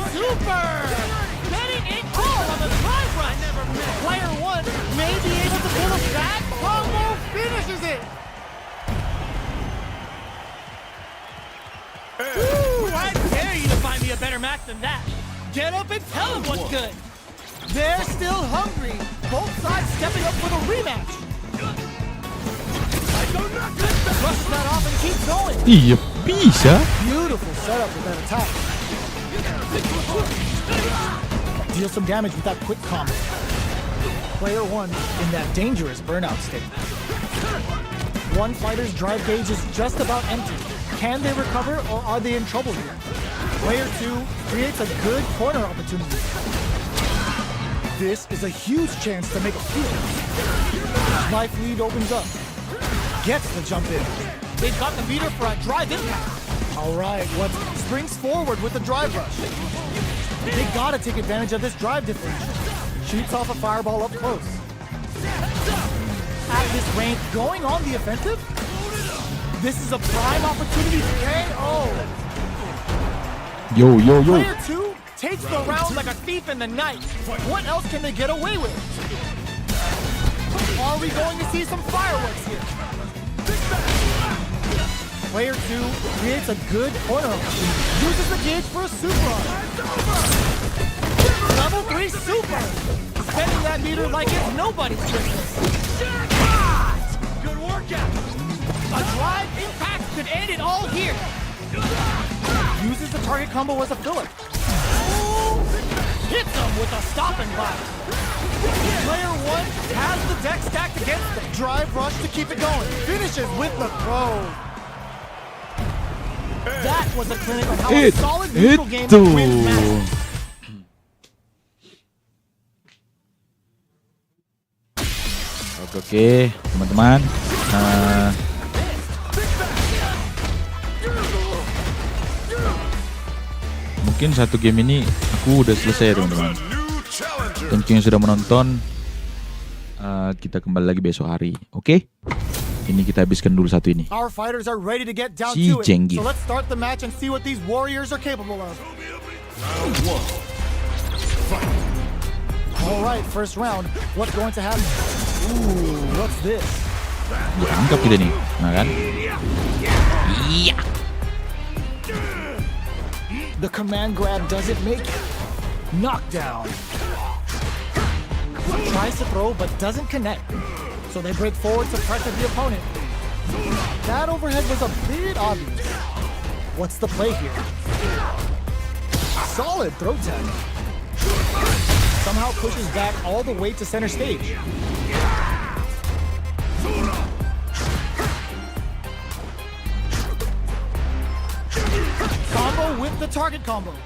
Super! Getting in call on the drive run. Player 1 may be able to pull a back combo, finishes it. Ooh, I dare you to find me a better match than that. Get up and tell them what's good. They're still hungry. Both sides stepping up for the rematch. Brush that off and keep going. Iya, bisa. Beautiful setup with that attack. Deal some damage with that quick combo. Player 1 in that dangerous burnout state. One fighter's drive gauge is just about empty. Can they recover or are they in trouble here? Player 2 creates a good corner opportunity. This is a huge chance to make a field. Life lead opens up. Gets the jump in. They've got the meter for a drive impact. All right, what springs forward with the drive rush. They gotta take advantage of this drive differential. Shoots off a fireball up close. At this range, going on the offensive? This is a prime opportunity to KO. Yo. Player 2 takes the round like a thief in the night. What else can they get away with? Are we going to see some fireworks here? Player 2 creates a good corner opportunity. Uses the gauge for a super arm. Level 3 super. Spending that meter like it's nobody's business. Good workout. A drive impact could end it all here. Uses the target combo as a filler. Hits them with a stopping block. Player 1 has the deck stacked against them. Drive rush to keep it going. Finishes with the throw. That was a clinic on how a solid neutral game wins matches. Oke, teman-teman. Mungkin satu game ini aku udah selesai, teman-teman. Thank you yang sudah menonton. Kita kembali lagi besok hari, oke? Ini kita habiskan dulu satu ini. Our fighters are ready to get down Si to it. Cengiz. So let's start the match and see what these warriors are capable of. Round 1. Fight. All right, first round. What's going to happen? Ooh, what's this? Tangkap kita nih, nah kan? Iya. The command grab doesn't make it. Knockdown. Tries to throw but doesn't connect. So they break forward to pressure the opponent. That overhead was a bit obvious. What's the play here? Solid throw tag. Somehow pushes back all the way to center stage. Combo with the target combo.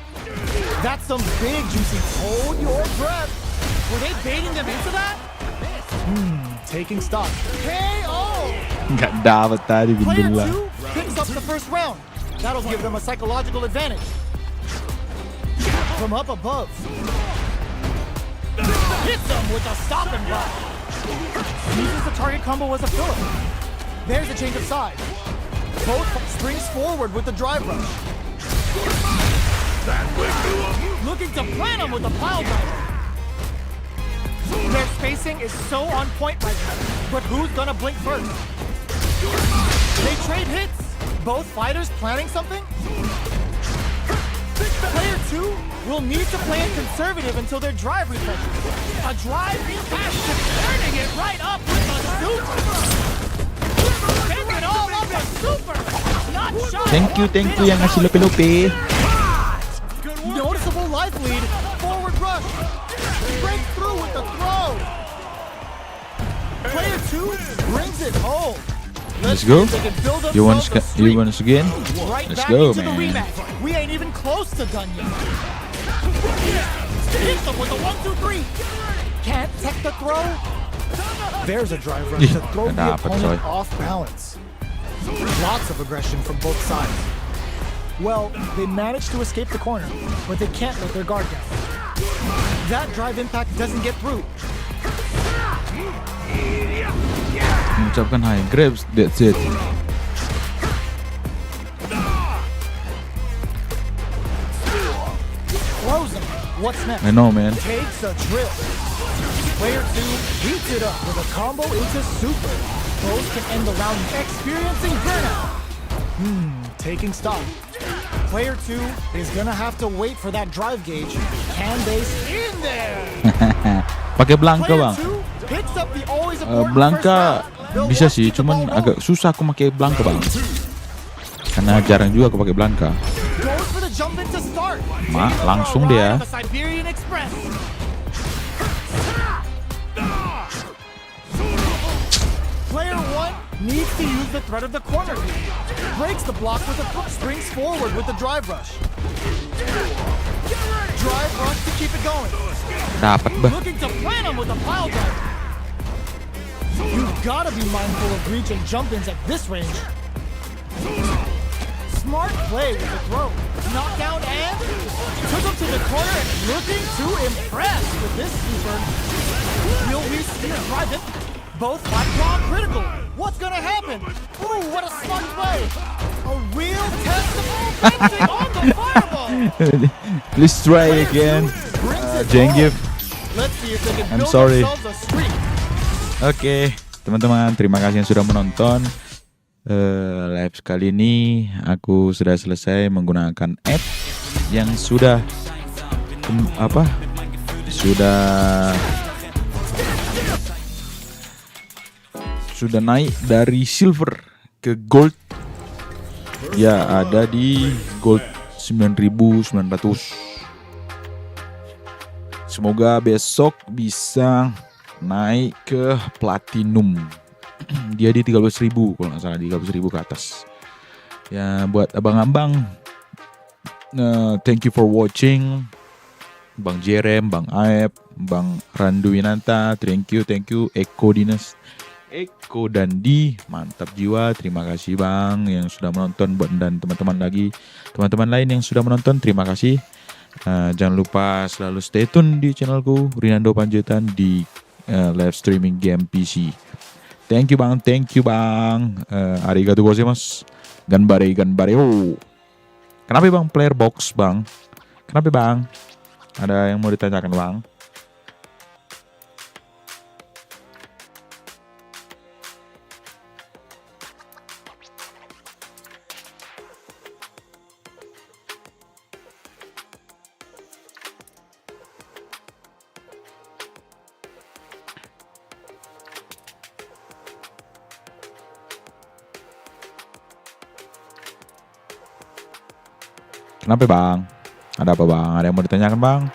That's some big juicy. Hold your breath. Were they baiting them into that? Taking stock. KO! Nggak dapat tadi Player bintang lah. 2 picks up the first round. That'll give them a psychological advantage. From up above. Hits them with a stop and block. Uses the target combo as a filler. There's a change of sides. Both springs forward with the drive rush. Looking to plant him with a pile driver. Their spacing is so on point right now, but who's gonna blink first? They trade hits. Both fighters planning something? Player 2 will need to play it conservative until their drive refreshes. A drive impact, turning it right up with a super. Take it all on the super. Not shy Thank you yang ngasih lope-lope. Noticeable life lead. Forward rush. Break through with the throw. Player 2 brings it home. Let's go. see if they can build You want themselves a streak. again? Right Let's back go, into the man. rematch. We ain't even close to done yet. Hit them with a 1-2-3. Can't tech the throw. There's a drive rush to throw the Dapat, opponent coy. off balance. Lots of aggression from both sides. Well, they managed to escape the corner, but they can't let their guard down. That drive impact doesn't get through. Mengucapkan high grabs, that's it. Frozen. What's next? I know, man. Takes a trip. Player 2 heats it up with a combo into super. Both can end the round experiencing burnout. Taking stock. Player 2 is gonna have to wait for that drive gauge. Can they in there? Pakai Blanka, Player Bang. 2 picks up the always important Blanka first round. They'll bisa watch sih, the cuman ball agak susah aku pakai Blanka, Bang. Karena jarang juga aku pakai Blanka. goes for the jump in to start. Ma, Taking over langsung a ride dia. on the Siberian Express. Player 1 needs to use the threat of the corner. Breaks the block with a springs forward with the drive rush. Drive rush to keep it going. Dapat, bah. Looking to plant him with a pile driver. You've gotta be mindful of reach and jump-ins at this range. Smart play with the throw. Knockdown and took him to the corner and looking to impress with this super. Will we see a drive it? Both flat critical. What's gonna happen? Ooh, what a smart play. A real test of offensive on the fireball. Please try again, Jengif. Let's see if they can I'm build sorry. themselves a streak. Oke, teman-teman, terima kasih yang sudah menonton. Live kali ini aku sudah selesai menggunakan app yang sudah sudah naik dari silver ke gold. Ya, ada di gold 9.900. Semoga besok bisa naik ke platinum. Dia di 13.000 kalau nggak salah, di 13.000 ke atas. Ya, buat abang-abang, thank you for watching. Bang Jerem, Bang Aep, Bang Randu Winanta, thank you, Eko Dandi, mantap jiwa, terima kasih Bang yang sudah menonton, dan teman-teman lain yang sudah menonton, terima kasih. Jangan lupa selalu stay tune di channelku Rinando Panjaitan di live streaming game PC. Thank you Bang. Arigatou gozaimasu. Ganbare. Oh. Kenapa Bang player box Bang? Kenapa Bang? Ada yang mau ditanyakan Bang? Kenapa Bang? Ada apa Bang? Ada yang mau ditanyakan Bang?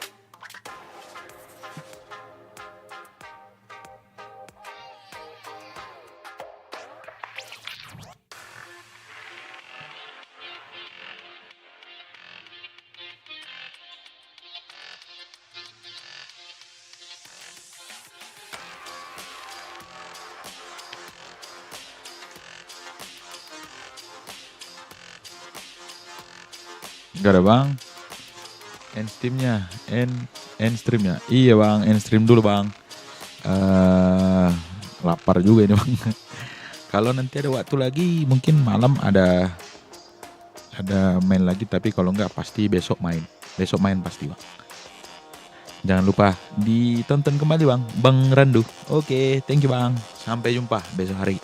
Gak ada Bang. End streamnya. Iya Bang, end stream dulu Bang. Lapar juga ini Bang. Kalau nanti ada waktu lagi, mungkin malam ada main lagi. Tapi kalau enggak pasti besok main. Besok main pasti Bang. Jangan lupa ditonton kembali Bang. Bang Randu. Oke, thank you Bang. Sampai jumpa besok hari.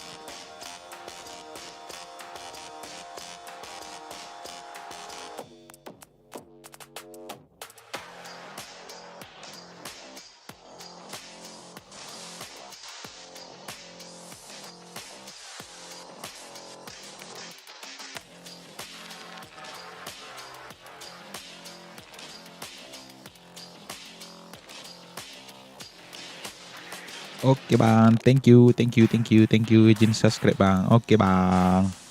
Oke bang, thank you, izin subscribe bang. Oke bang.